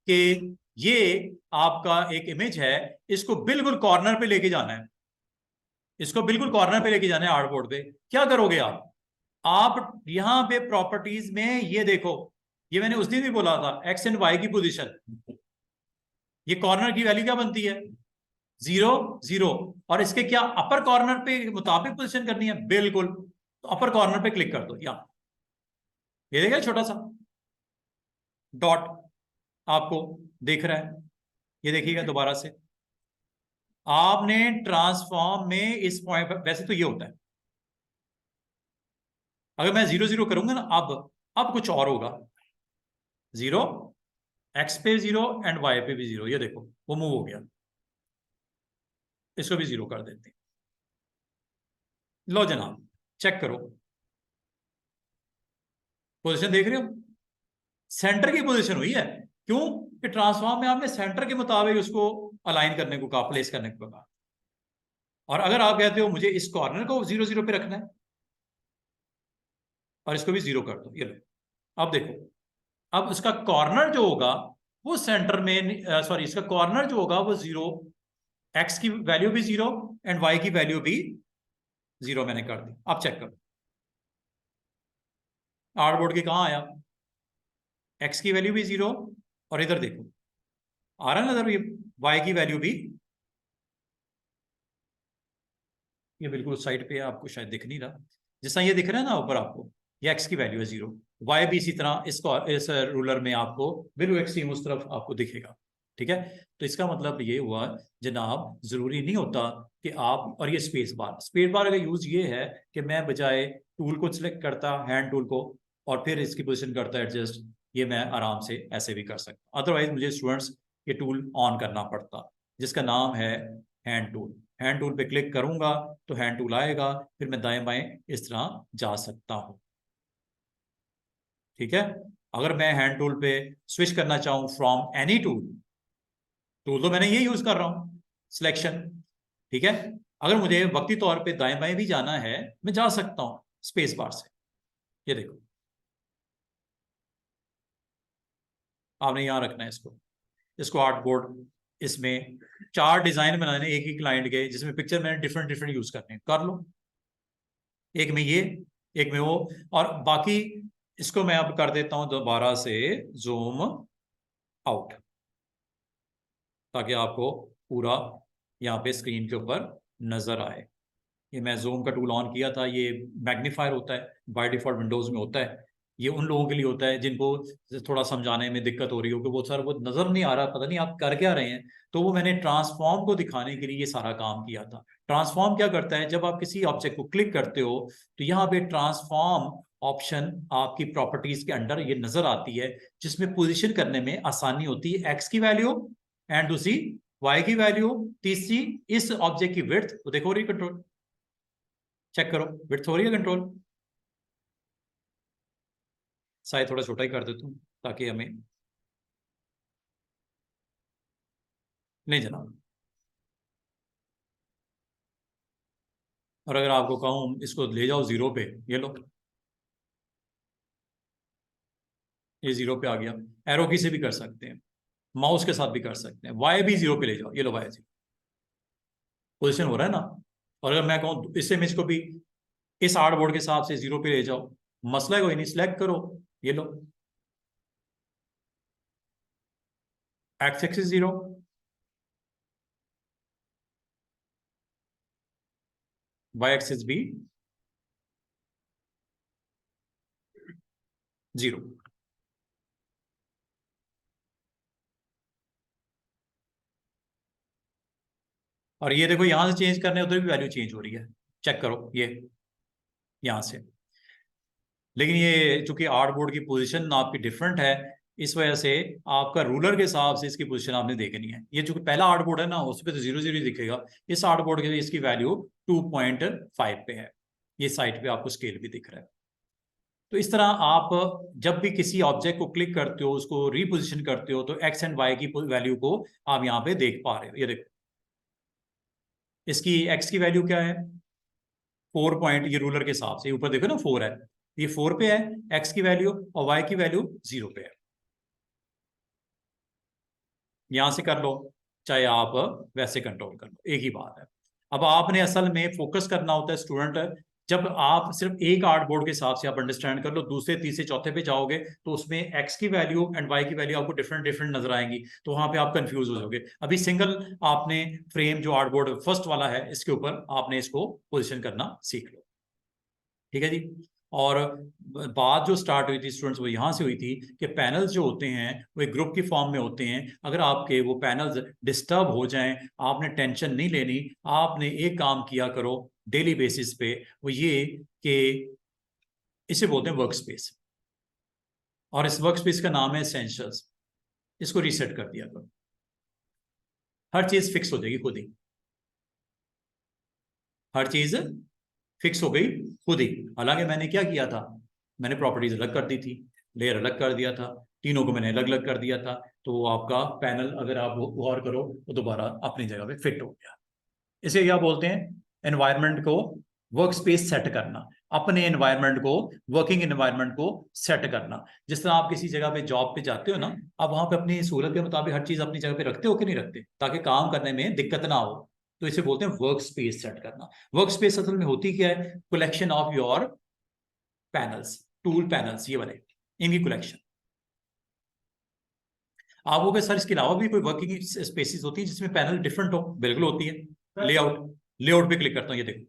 कि ये आपका एक इमेज है, इसको बिल्कुल कॉर्नर पे लेके जाना है, इसको बिल्कुल कॉर्नर पे लेके जाना है आर्टबोर्ड पे, क्या करोगे आप यहां पे प्रॉपर्टीज में ये देखो, ये मैंने उस दिन भी बोला था, एक्स एंड वाई की पोजीशन। ये कॉर्नर की वैल्यू क्या बनती है, 0 0। और इसके क्या अपर कॉर्नर पे मुताबिक पोजीशन करनी है, बिल्कुल। तो अपर कॉर्नर पे क्लिक कर दो यहां, ये देखिए छोटा सा डॉट आपको दिख रहा है। ये देखिएगा दोबारा से, आपने ट्रांसफॉर्म में इस पॉइंट पर, वैसे तो ये होता है, अगर मैं 0 0 करूंगा ना, अब कुछ और होगा। 0 एक्स पे 0 एंड वाई पे भी 0, ये देखो वो मूव हो गया। इसको भी 0 कर देते हैं। लो जनाब, चेक करो, पोजीशन देख रहे हो। सेंटर की पोजीशन हुई है। क्यों? कि ट्रांसफॉर्म में आपने सेंटर के मुताबिक उसको अलाइन करने को कहा, प्लेस करने को कहा। और अगर आप कहते हो मुझे इस कॉर्नर को 0 0 पे रखना है और इसको भी 0 कर दो, ये लो, अब देखो, अब उसका कॉर्नर जो होगा वो सेंटर में, सॉरी, इसका कॉर्नर जो होगा वो 0, एक्स की वैल्यू भी 0 एंड वाई की वैल्यू भी 0 मैंने कर दी। आप चेक करो आर्टबोर्ड के कहां आया, एक्स की वैल्यू भी 0, और इधर देखो आ रहा है ना, ये वाई की वैल्यू भी, ये बिल्कुल साइड पे है, आपको शायद दिख नहीं रहा, जैसा ये दिख रहा है ना ऊपर आपको, ये एक्स की वैल्यू है 0, वाई भी इसी तरह इस रूलर में आपको बिल्कुल एक्सट्रीम उस तरफ आपको दिखेगा। ठीक है, तो इसका मतलब ये हुआ जनाब, जरूरी नहीं होता कि आप, और ये स्पेस बार का यूज ये है कि मैं बजाय टूल को सिलेक्ट करता, हैंड टूल को, और फिर इसकी पोजिशन करता एडजस्ट, ये मैं आराम से ऐसे भी कर सकता, अदरवाइज मुझे स्टूडेंट्स ये टूल ऑन करना पड़ता, जिसका नाम है हैंड टूल। हैंड टूल पे क्लिक करूंगा तो हैंड टूल आएगा, फिर मैं दाएं बाएं इस तरह जा सकता हूं। ठीक है, अगर मैं हैंड टूल पे स्विच करना चाहूं फ्रॉम एनी टूल, टूल तो मैंने ये यूज कर रहा हूं, सिलेक्शन। ठीक है, अगर मुझे वक्ती तौर पे दाएं बाएं भी जाना है, मैं जा सकता हूं स्पेस बार से। ये देखो, आपने यहां रखना है इसको, इसको आर्ट बोर्ड, इसमें 4 डिजाइन बनाने एक ही क्लाइंट के, जिसमें पिक्चर मैंने डिफरेंट डिफरेंट यूज करने हैं, कर लो, एक में ये, एक में वो, और बाकी इसको मैं अब कर देता हूं दोबारा से जूम आउट, ताकि आपको पूरा यहाँ पे स्क्रीन के ऊपर नजर आए। ये मैं जूम का टूल ऑन किया था, ये मैग्नीफायर होता है, बाय डिफॉल्ट विंडोज में होता है, ये उन लोगों के लिए होता है जिनको थोड़ा समझाने में दिक्कत हो रही हो कि वो सर वो नजर नहीं आ रहा, पता नहीं आप कर क्या रहे हैं, तो वो मैंने ट्रांसफॉर्म को दिखाने के लिए ये सारा काम किया था। ट्रांसफॉर्म क्या करता है, जब आप किसी ऑब्जेक्ट को क्लिक करते हो तो यहाँ पे ट्रांसफॉर्म ऑप्शन आपकी प्रॉपर्टीज के अंडर ये नजर आती है, जिसमें पोजिशन करने में आसानी होती है, एक्स की वैल्यू एंड दूसरी वाई की वैल्यू, तीसरी इस ऑब्जेक्ट की विड्थ, तो देखो रही कंट्रोल, चेक करो विड्थ हो रही है कंट्रोल, साइज थोड़ा छोटा ही कर देता हूँ ताकि हमें, नहीं जनाब, और अगर आपको कहूँ इसको ले जाओ 0 पे, ये लो, ये 0 पे आ गया, एरो की से भी कर सकते हैं, माउस के साथ भी कर सकते हैं, वाई भी 0 पे ले जाओ, ये लो वाई 0, पोजिशन हो रहा है ना। और अगर मैं कहूँ इस इमेज को भी इस आर्ट बोर्ड के हिसाब से 0 पे ले जाओ, मसला कोई नहीं, सिलेक्ट करो, ये लो, एक्स एक्सिस 0, वाई एक्सिस भी 0। और ये देखो यहां से चेंज करने उधर भी वैल्यू चेंज हो रही है, चेक करो ये यहां से, लेकिन ये चूंकि आर्ट बोर्ड की पोजीशन आपकी डिफरेंट है, इस वजह से आपका रूलर के हिसाब से इसकी पोजीशन आपने देखनी है। ये चूंकि पहला आर्ट बोर्ड है ना, उस पर तो 0 0 दिखेगा, इस आर्ट बोर्ड के लिए इसकी वैल्यू 2.5 पे है, ये साइड पे आपको स्केल भी दिख रहा है। तो इस तरह आप जब भी किसी ऑब्जेक्ट को क्लिक करते हो, उसको रिपोजिशन करते हो, तो एक्स एंड वाई की वैल्यू को आप यहाँ पे देख पा रहे हो। ये देखो, इसकी एक्स की वैल्यू क्या है, 4 पॉइंट, ये रूलर के हिसाब से ऊपर देखो ना 4 है, ये 4 पे है एक्स की वैल्यू, और वाई की वैल्यू 0 पे है। यहां से कर लो, चाहे आप वैसे कंट्रोल कर लो, एक ही बात है। अब आपने असल में फोकस करना होता है स्टूडेंट, जब आप सिर्फ एक आर्ट बोर्ड के हिसाब से आप अंडरस्टैंड कर लो, दूसरे तीसरे चौथे पे जाओगे तो उसमें एक्स की वैल्यू एंड वाई की वैल्यू आपको डिफरेंट डिफरेंट नजर आएंगी, तो वहां पे आप कंफ्यूज हो जाओगे। अभी सिंगल आपने फ्रेम जो आर्ट बोर्ड फर्स्ट वाला है, इसके ऊपर आपने इसको पोजिशन करना सीख लो। ठीक है जी। और बात जो स्टार्ट हुई थी स्टूडेंट्स, वो यहाँ से हुई थी कि पैनल्स जो होते हैं वो एक ग्रुप की फॉर्म में होते हैं, अगर आपके वो पैनल्स डिस्टर्ब हो जाएं, आपने टेंशन नहीं लेनी, आपने एक काम किया करो डेली बेसिस पे, वो ये कि इसे बोलते हैं वर्क स्पेस, और इस वर्क स्पेस का नाम है एसेंशियल्स, इसको रीसेट कर दिया करो, हर चीज फिक्स हो जाएगी खुद ही, हर चीज फिक्स हो गई खुद ही। हालांकि मैंने क्या किया था, मैंने प्रॉपर्टीज अलग कर दी थी, लेयर अलग कर दिया था, तीनों को मैंने अलग अलग कर दिया था, तो वो आपका पैनल अगर आप गौर करो तो दोबारा अपनी जगह पे फिट हो गया। इसे क्या बोलते हैं, एनवायरनमेंट को वर्क स्पेस सेट करना, अपने एनवायरनमेंट को, वर्किंग एनवायरनमेंट को सेट करना। जिस तरह आप किसी जगह पे जॉब पे जाते हो ना, आप वहां पे अपनी सहूलत के मुताबिक हर चीज अपनी जगह पे रखते हो कि नहीं रखते, ताकि काम करने में दिक्कत ना हो। तो इसे बोलते हैं वर्क स्पेस सेट करना। वर्क स्पेस असल में होती क्या है, collection of your panels, tool panels, ये वाले, इनकी कलेक्शन। आपको क्या सर इसके अलावा भी कोई वर्किंग स्पेसिस होती है जिसमें पैनल डिफरेंट हो? बिल्कुल होती है। लेआउट, लेआउट पे क्लिक करता हूं, ये देखो,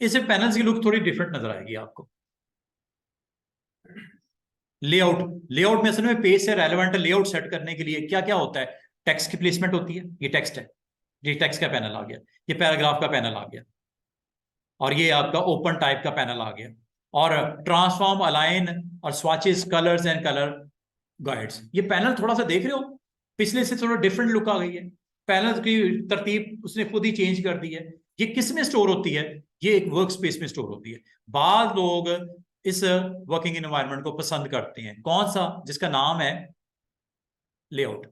इससे पैनल्स की लुक थोड़ी डिफरेंट नजर आएगी आपको। लेआउट, लेआउट में असल में पेज से रेलेवेंट लेआउट सेट करने के लिए क्या क्या होता है, टेक्स्ट की प्लेसमेंट होती है, ये टेक्स्ट है, ये टेक्स्ट का पैनल आ गया, ये पैराग्राफ का पैनल आ गया, और ये आपका ओपन टाइप का पैनल आ गया, और ट्रांसफॉर्म, अलाइन और swatches, colours and colour guides. ये पैनल थोड़ा सा देख रहे हो, पिछले से थोड़ा डिफरेंट लुक आ गई है, पैनल की तरतीब उसने खुद ही चेंज कर दी है। ये किस में स्टोर होती है, ये एक वर्क स्पेस में स्टोर होती है। बाद लोग इस वर्किंग एनवायरनमेंट को पसंद करते हैं, कौन सा, जिसका नाम है लेआउट।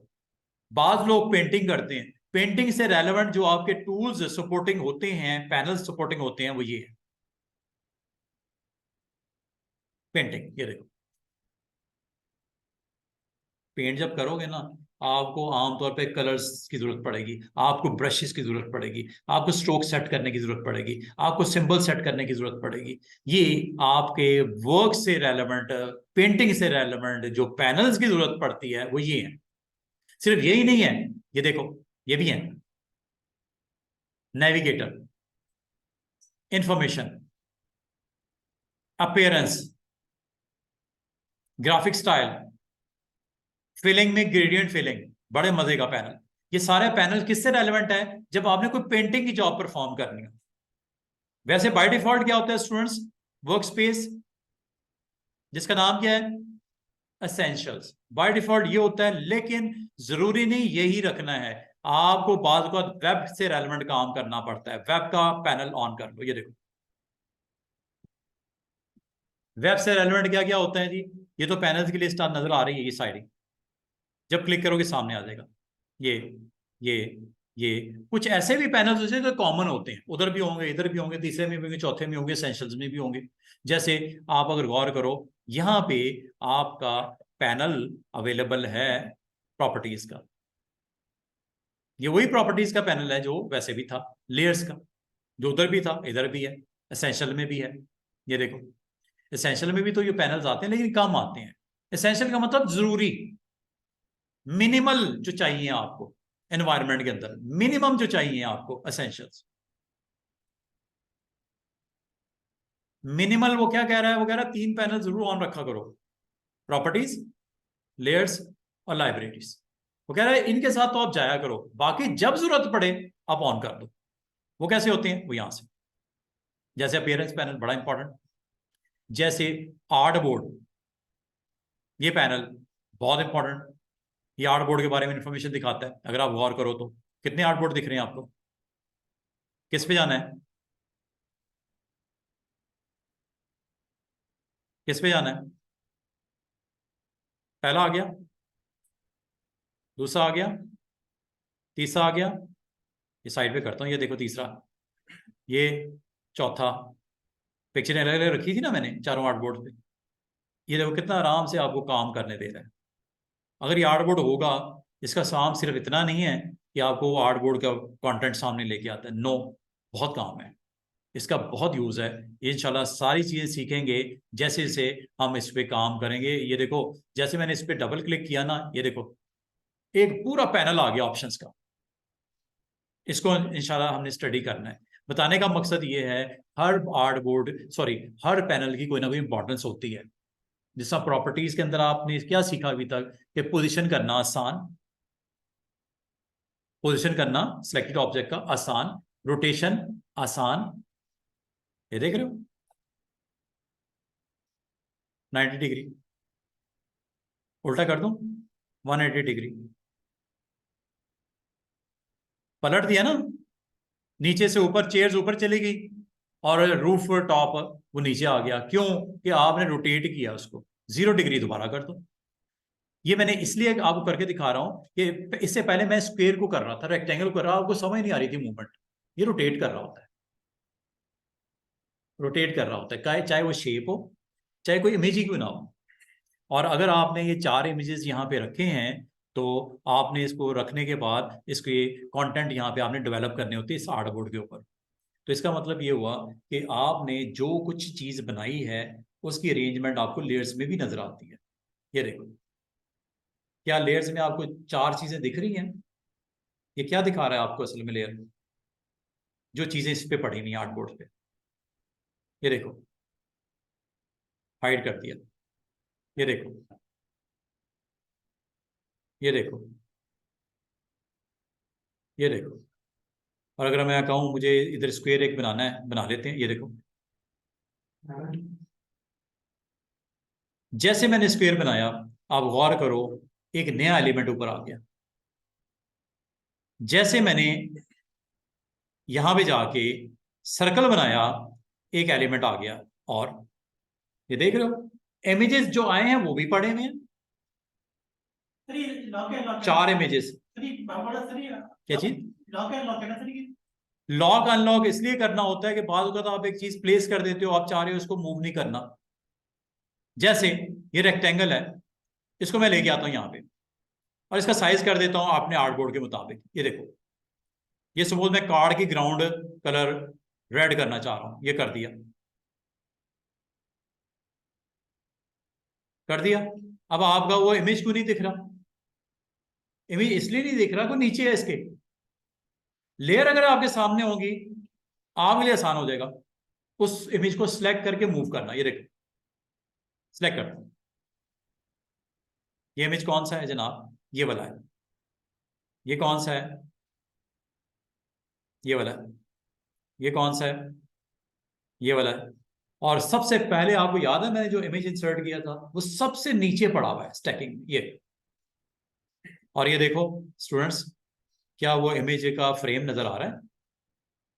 बाद लोग पेंटिंग करते हैं, पेंटिंग से रेलेवेंट जो आपके टूल्स सपोर्टिंग होते हैं, पैनल सपोर्टिंग होते हैं, वो ये है पेंटिंग। ये देखो, पेंट जब करोगे ना, आपको आमतौर पे कलर्स की जरूरत पड़ेगी, आपको ब्रशेस की जरूरत पड़ेगी, आपको स्ट्रोक सेट करने की जरूरत पड़ेगी, आपको सिंबल सेट करने की जरूरत पड़ेगी। ये आपके वर्क से रेलेवेंट, पेंटिंग से रेलेवेंट जो पैनल्स की जरूरत पड़ती है वो ये है। सिर्फ यही नहीं है, ये देखो, ये भी है navigator, information, appearance, graphic style, filling में ग्रेडियंट फिलिंग, बड़े मजे का पैनल। ये सारे पैनल किससे रेलेवेंट है, जब आपने कोई पेंटिंग की जॉब परफॉर्म करनी हो। वैसे बाय डिफॉल्ट क्या होता है स्टूडेंट्स, वर्क स्पेस, जिसका नाम क्या है, एसेंशियल्स, बाय डिफॉल्ट ये होता है। लेकिन जरूरी नहीं यही रखना है, आपको बाद को वेब से रेलेवेंट काम करना पड़ता है। वेब का पैनल ऑन कर लो, ये देखो, वेब से रेलेवेंट क्या क्या होता है जी, ये तो पैनल्स की लिस्ट आप नजर आ रही है, ये साइड जब क्लिक करोगे सामने आ जाएगा। ये ये ये कुछ ऐसे भी पैनल्स होते हैं जो कॉमन होते हैं, उधर भी होंगे, इधर भी होंगे, तीसरे में भी होंगे, चौथे में होंगे, एसेंशियल्स में भी होंगे। जैसे आप अगर गौर करो, यहाँ पे आपका पैनल अवेलेबल है प्रॉपर्टीज का, ये वही प्रॉपर्टीज का पैनल है जो वैसे भी था, लेयर्स का, जो उधर भी था इधर भी है, एसेंशियल में भी है। ये देखो, एसेंशियल में भी तो ये पैनल्स आते हैं लेकिन कम आते हैं। एसेंशियल का मतलब जरूरी, मिनिमल जो चाहिए आपको एनवायरनमेंट के अंदर, मिनिमम जो चाहिए आपको एसेंशियल्स। मिनिमल वो क्या कह रहा है, वो कह रहा है 3 पैनल जरूर ऑन रखा करो, प्रॉपर्टीज, लेयर्स और लाइब्रेरीज। वो कह रहा है इनके साथ तो आप जाया करो, बाकी जब जरूरत पड़े आप ऑन कर दो। वो कैसे होते हैं, वो यहां से, जैसे अपीयरेंस पैनल बड़ा इंपॉर्टेंट, जैसे आर्ट बोर्ड, ये पैनल बहुत इंपॉर्टेंट। ये आर्ट बोर्ड के बारे में इंफॉर्मेशन दिखाता है, अगर आप गौर करो तो। कितने आर्ट बोर्ड दिख रहे हैं आपको, किस पे जाना है, किस पे जाना है, पहला आ गया, दूसरा आ गया, तीसरा आ गया, ये साइड पे करता हूं, ये देखो तीसरा, ये चौथा। पिक्चर अलग अलग रखी थी ना मैंने चारों आर्ट बोर्ड पे, ये देखो कितना आराम से आपको काम करने दे रहा है। अगर ये आर्ट बोर्ड होगा, इसका काम सिर्फ इतना नहीं है कि आपको वो आर्ट बोर्ड का कंटेंट सामने लेके आता है, नो, बहुत काम है, इसका बहुत यूज है। ये इंशाल्लाह सारी चीजें सीखेंगे जैसे जैसे हम इस पे काम करेंगे। ये देखो, जैसे मैंने इस पे डबल क्लिक किया ना, ये देखो एक पूरा पैनल आ गया ऑप्शंस का। इसको इंशाल्लाह हमने स्टडी करना है। बताने का मकसद ये है, हर आर्ट बोर्ड, सॉरी, हर पैनल की कोई ना कोई इंपॉर्टेंस होती है। जिस तरह प्रॉपर्टीज के अंदर आपने क्या सीखा अभी तक, कि पोजीशन करना आसान, पोजीशन करना सिलेक्टेड ऑब्जेक्ट का आसान, रोटेशन आसान, ये देख रहे हो 90 डिग्री, उल्टा कर दूं 180 डिग्री, पलट दिया ना, नीचे से ऊपर, चेयर्स ऊपर चली गई और रूफ टॉप वो नीचे आ गया। क्यों, कि आपने रोटेट किया उसको। 0 डिग्री दोबारा कर दो, ये मैंने इसलिए आपको करके दिखा रहा हूं कि इससे पहले मैं स्क्वायर को कर रहा था, रेक्टेंगल को कर रहा, आपको समझ नहीं आ रही थी मूवमेंट। ये रोटेट कर रहा होता है, रोटेट कर रहा होता है, चाहे वो शेप हो, चाहे कोई इमेज ही क्यों ना हो। और अगर आपने ये 4 इमेजेस यहाँ पे रखे हैं, तो आपने इसको रखने के बाद इसके कंटेंट यहाँ पे आपने डेवलप करने होते हैं इस आर्टबोर्ड के ऊपर। तो इसका मतलब ये हुआ कि आपने जो कुछ चीज बनाई है उसकी अरेंजमेंट आपको लेयर्स में भी नजर आती है। ये देखो, क्या लेयर्स में आपको 4 चीजें दिख रही हैं? ये क्या दिखा रहा है आपको असल में लेयर, जो चीजें इस पे पड़ी हुई हैं आर्टबोर्ड पे? ये देखो, हाइड कर दिया। ये देखो, ये देखो, ये देखो। और अगर मैं कहूँ मुझे इधर स्क्वायर एक बनाना है, बना लेते हैं। ये देखो, जैसे मैंने स्क्वायर बनाया, आप गौर करो, एक नया एलिमेंट ऊपर आ गया। जैसे मैंने यहां पे जाके सर्कल बनाया, एक एलिमेंट आ गया। और ये देख रहे हो, इमेजेस जो आए हैं वो भी पड़े हुए हैं। सर ये लॉक है, लॉक है 4 इमेजेस। सर, ये बड़ा सर, ये क्या चीज? लॉक है ना सर ये? लॉक अनलॉक इसलिए करना होता है कि बाद का तो आप एक चीज प्लेस कर देते हो, आप चाह रहे हो उसको मूव नहीं करना। जैसे ये रेक्टेंगल है, इसको मैं लेके आता हूं यहाँ पे और इसका साइज कर देता हूं अपने आर्टबोर्ड के मुताबिक। ये देखो, ये सपोज मैं कार्ड की ग्राउंड कलर रेड करना चाह रहा हूं, ये कर दिया, कर दिया। अब आपका वो इमेज क्यों नहीं दिख रहा? इमेज इसलिए नहीं दिख रहा, को नीचे है इसके। लेयर अगर आपके सामने होगी, आपके लिए आसान हो जाएगा उस इमेज को सिलेक्ट करके मूव करना। ये देखो, सिलेक्ट करता हूं। ये इमेज कौन सा है जनाब? ये वाला है। ये कौन सा है? ये वाला है। ये कौन सा है? ये वाला है। और सबसे पहले आपको याद है मैंने जो इमेज इंसर्ट किया था वो सबसे नीचे पड़ा हुआ है स्टैकिंग, ये। और ये देखो स्टूडेंट्स, क्या वो इमेज का फ्रेम नजर आ रहा है?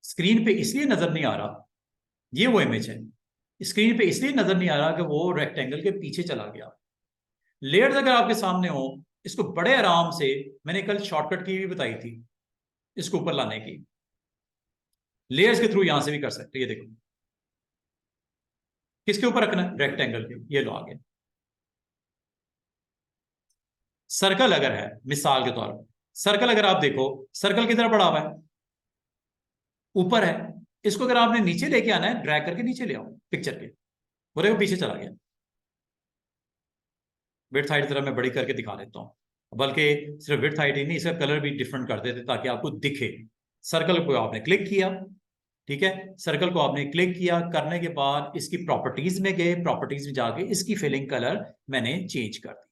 स्क्रीन पे इसलिए नजर नहीं आ रहा, ये वो इमेज है। स्क्रीन पे इसलिए नजर नहीं आ रहा कि वो रेक्टेंगल के पीछे चला गया। लेयर्स अगर आपके सामने हो, इसको बड़े आराम से, मैंने कल शॉर्टकट की भी बताई थी इसको ऊपर लाने की, लेयर्स के थ्रू यहां से भी कर सकते। ये देखो, किसके ऊपर रखना है? रेक्टेंगल के। ये लो आगे। सर्कल अगर है, मिसाल के तौर पर सर्कल अगर आप देखो, सर्कल किधर पड़ा हुआ है? ऊपर है। इसको अगर आपने नीचे लेके आना है, ड्रैग करके नीचे ले आओ पिक्चर के, वो देखो पीछे चला गया। विड्थ हाइट तरह मैं बड़ी करके दिखा देता हूँ, बल्कि सिर्फ विड्थ हाइट ही नहीं, इसका कलर भी डिफरेंट कर देते ताकि आपको दिखे। सर्कल को आपने क्लिक किया, ठीक है, सर्कल को आपने क्लिक किया, करने के बाद इसकी प्रॉपर्टीज में गए, प्रॉपर्टीज में जाके इसकी फिलिंग कलर मैंने चेंज कर दी।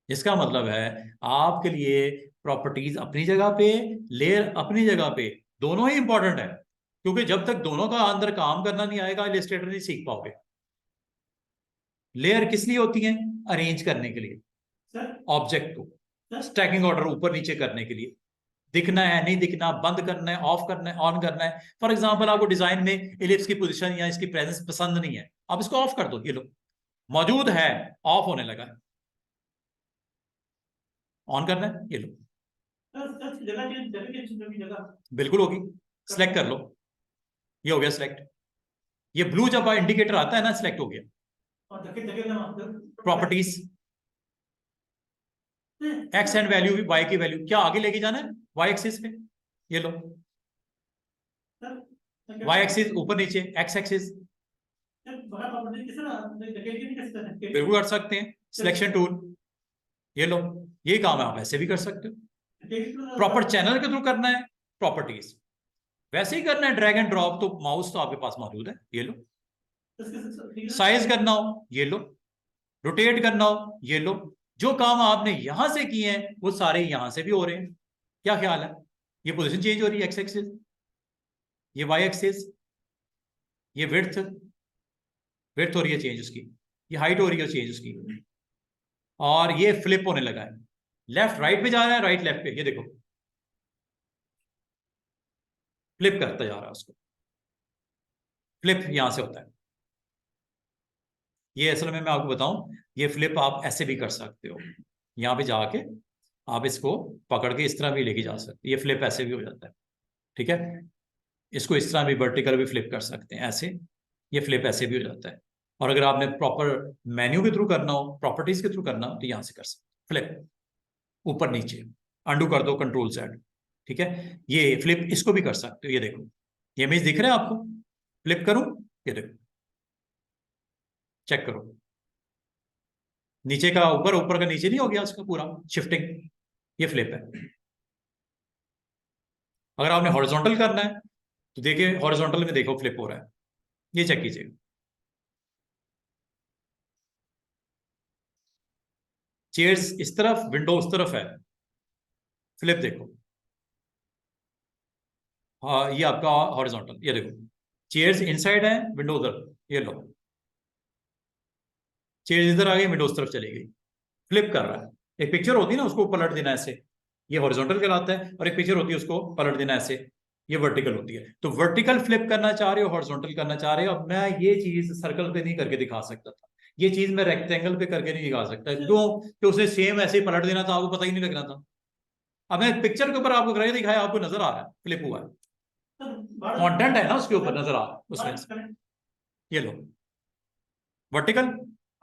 इसका मतलब है आपके लिए प्रॉपर्टीज अपनी जगह पे, लेयर अपनी जगह पे, दोनों ही इंपॉर्टेंट है। क्योंकि जब तक दोनों का अंदर काम करना नहीं आएगा, इलस्ट्रेटर नहीं सीख पाओगे। लेयर किस लिए होती है? अरेंज करने के लिए सर ऑब्जेक्ट को, स्टैकिंग ऑर्डर ऊपर नीचे करने के लिए, दिखना है नहीं दिखना, बंद करना है, ऑफ करना है, ऑन करना है। फॉर एग्जांपल आपको डिजाइन में इलिप्स की पोजीशन या इसकी प्रेजेंस पसंद नहीं है, आप इसको ऑफ कर दो। ये लो, मौजूद है, ऑफ होने लगा है। ऑन करना है, ये लो, सर जगह चेंज, जगह जगह बिल्कुल होगी। सिलेक्ट कर लो, ये हो गया सिलेक्ट। ये ब्लू जब इंडिकेटर आता है ना, सिलेक्ट हो गया। और जगह जगह ना प्रॉपर्टीज, एक्स एंड वैल्यू भी, वाई की वैल्यू क्या आगे लेके जाना है? वाई एक्सिस पे। ये लो, वाई एक्सिस ऊपर नीचे, एक्स एक्सिस। बिल्कुल कर सकते हैं, सिलेक्शन टूल। ये लो, ये काम है, आप ऐसे भी कर सकते हो। प्रॉपर चैनल के थ्रू करना है, प्रॉपर्टीज। वैसे ही करना है ड्रैग एंड ड्रॉप, तो माउस तो आपके पास मौजूद है। ये लो, साइज करना हो ये लो, रोटेट करना हो ये लो। जो काम आपने यहां से किए हैं वो सारे यहां से भी हो रहे हैं। क्या ख्याल है? ये पोजीशन चेंज हो रही है, एक्स एक्सिस, ये वाई एक्सिस, ये विड्थ, विड्थ हो रही है चेंज उसकी, ये हाइट हो रही है चेंज उसकी, और ये फ्लिप होने लगा है, लेफ्ट राइट पे जा रहा है, राइट लेफ्ट पे। ये देखो, फ्लिप करता जा रहा है उसको, फ्लिप यहां से होता है। ये असल में मैं आपको बताऊं, ये फ्लिप आप ऐसे भी कर सकते हो, यहाँ पे जाके आप इसको पकड़ के इस तरह भी लेके जा सकते, ये फ्लिप ऐसे भी हो जाता है, ठीक है। इसको इस तरह भी वर्टिकल भी फ्लिप कर सकते हैं ऐसे, ये फ्लिप ऐसे भी हो जाता है। और अगर आपने प्रॉपर मेन्यू के थ्रू करना हो, प्रॉपर्टीज के थ्रू करना हो, तो यहाँ से कर सकते फ्लिप, ऊपर नीचे अंडू कर दो, कंट्रोल Z, ठीक है। ये फ्लिप इसको भी कर सकते हो, ये देखो ये इमेज दिख रहा है आपको, फ्लिप करूं, ये देखो, चेक करो, नीचे का ऊपर, ऊपर का नीचे नहीं हो गया उसका पूरा शिफ्टिंग, ये फ्लिप है। अगर आपने हॉरिजॉन्टल करना है तो देखिए हॉरिजॉन्टल में देखो फ्लिप हो रहा है, ये चेक कीजिए, चेयर्स इस तरफ, विंडो उस तरफ है, फ्लिप देखो, हाँ ये आपका हॉरिजॉन्टल, ये देखो चेयर्स इनसाइड है, विंडो उधर, ये लो चेयर्स इधर आ गई, विंडो उस तरफ चली गई, फ्लिप कर रहा है। एक पिक्चर होती है ना, उसको पलट देना ऐसे, ये हॉरिजॉन्टल कहलाता है, और एक पिक्चर होती है उसको पलट देना ऐसे, ये वर्टिकल होती है। तो वर्टिकल फ्लिप करना चाह रहे हो, हॉरिजॉन्टल करना चाह रहे हो। अब मैं ये चीज सर्कल पे नहीं करके दिखा सकता था, ये चीज मैं रेक्टेंगल पे करके नहीं दिखा सकता, क्यों कि उसे सेम ऐसे ही पलट देना था, आपको पता ही नहीं लगना था। अब मैं पिक्चर के ऊपर आपको करके दिखाया, आपको नजर आ रहा है फ्लिप हुआ है, कंटेंट है ना उसके ऊपर नजर आ रहा है उसमें, ये लो वर्टिकल।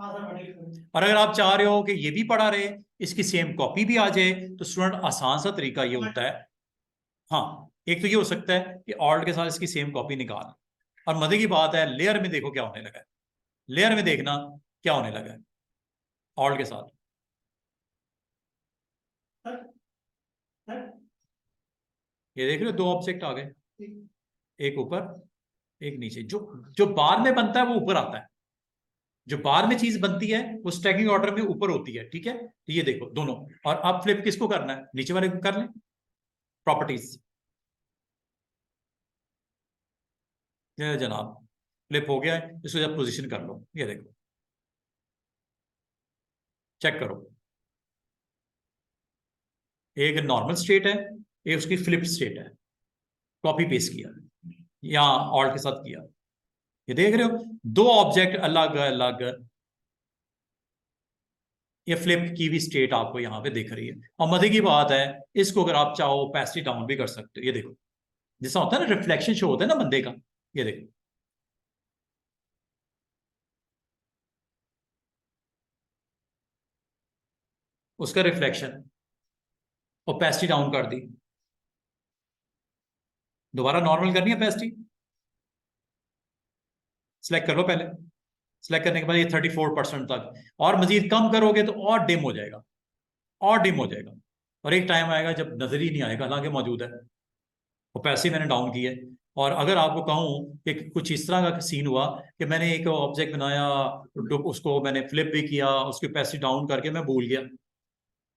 हाँ सर, वर्टिकल। और अगर आप चाह रहे हो कि ये भी पढ़ा रहे, इसकी सेम कॉपी भी आ जाए, तो स्टूडेंट आसान सा तरीका ये होता है, हाँ एक तो ये हो सकता है कि ऑल्ट के साथ इसकी सेम कॉपी निकाल। और मजे की बात है, लेयर में देखो क्या होने लगा है, लेयर में देखना क्या होने लगा है ऑल्ट के साथ, सर सर ये देख रहे हो, दो ऑब्जेक्ट आ गए, एक ऊपर एक नीचे। जो जो बाद में बनता है वो ऊपर आता है, जो बाद में चीज बनती है वो स्टैकिंग ऑर्डर में ऊपर होती है, ठीक है। तो ये देखो दोनों। और अब फ्लिप किसको करना है, नीचे वाले को कर लें, प्रॉपर्टीज, ये जनाब फ्लिप हो गया है, इसको जब पोजीशन कर लो, ये देखो चेक करो, एक नॉर्मल स्टेट है, एक उसकी फ्लिप स्टेट है, कॉपी पेस्ट किया या ऑल्ट के साथ किया, ये देख रहे हो दो ऑब्जेक्ट अलग अलग, ये फ्लिप की भी स्टेट आपको यहाँ पे दिख रही है। और मजे की बात है, इसको अगर आप चाहो पैसिव डाउन भी कर सकते हो, ये देखो जैसा होता है ना रिफ्लेक्शन शो होता है ना बंदे का, ये देखो उसका रिफ्लेक्शन, ओपेसिटी डाउन कर दी, दोबारा नॉर्मल करनी है ओपेसिटी, सिलेक्ट कर लो पहले, सिलेक्ट करने के बाद ये 34% तक, और मजीद कम करोगे तो और डिम हो जाएगा, और डिम हो जाएगा, और एक टाइम आएगा जब नजर ही नहीं आएगा, हालांकि मौजूद है, ओपेसिटी मैंने डाउन की है। और अगर आपको कहूँ कि कुछ इस तरह का सीन हुआ कि मैंने एक ऑब्जेक्ट बनाया, उसको मैंने फ्लिप भी किया, उसकी ओपेसिटी डाउन करके मैं भूल गया,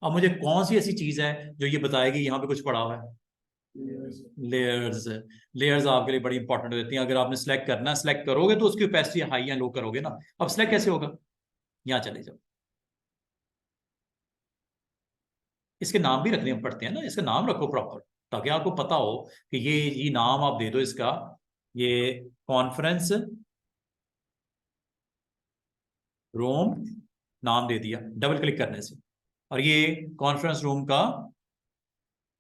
अब मुझे कौन सी ऐसी चीज है जो ये बताएगी यहाँ पे कुछ पड़ा हुआ है, लेयर्स। लेयर्स आपके लिए बड़ी इंपॉर्टेंट होती हैं। अगर आपने सेलेक्ट करना है, सेलेक्ट करोगे तो उसकी ओपेसिटी हाई या लो करोगे ना। अब सेलेक्ट कैसे होगा, यहाँ चले जाओ, इसके नाम भी रखने पड़ते हैं ना, इसका नाम रखो प्रॉपर, ताकि आपको पता हो कि ये नाम आप दे दो इसका, ये कॉन्फ्रेंस रूम नाम दे दिया डबल क्लिक करने से, और ये कॉन्फ्रेंस रूम का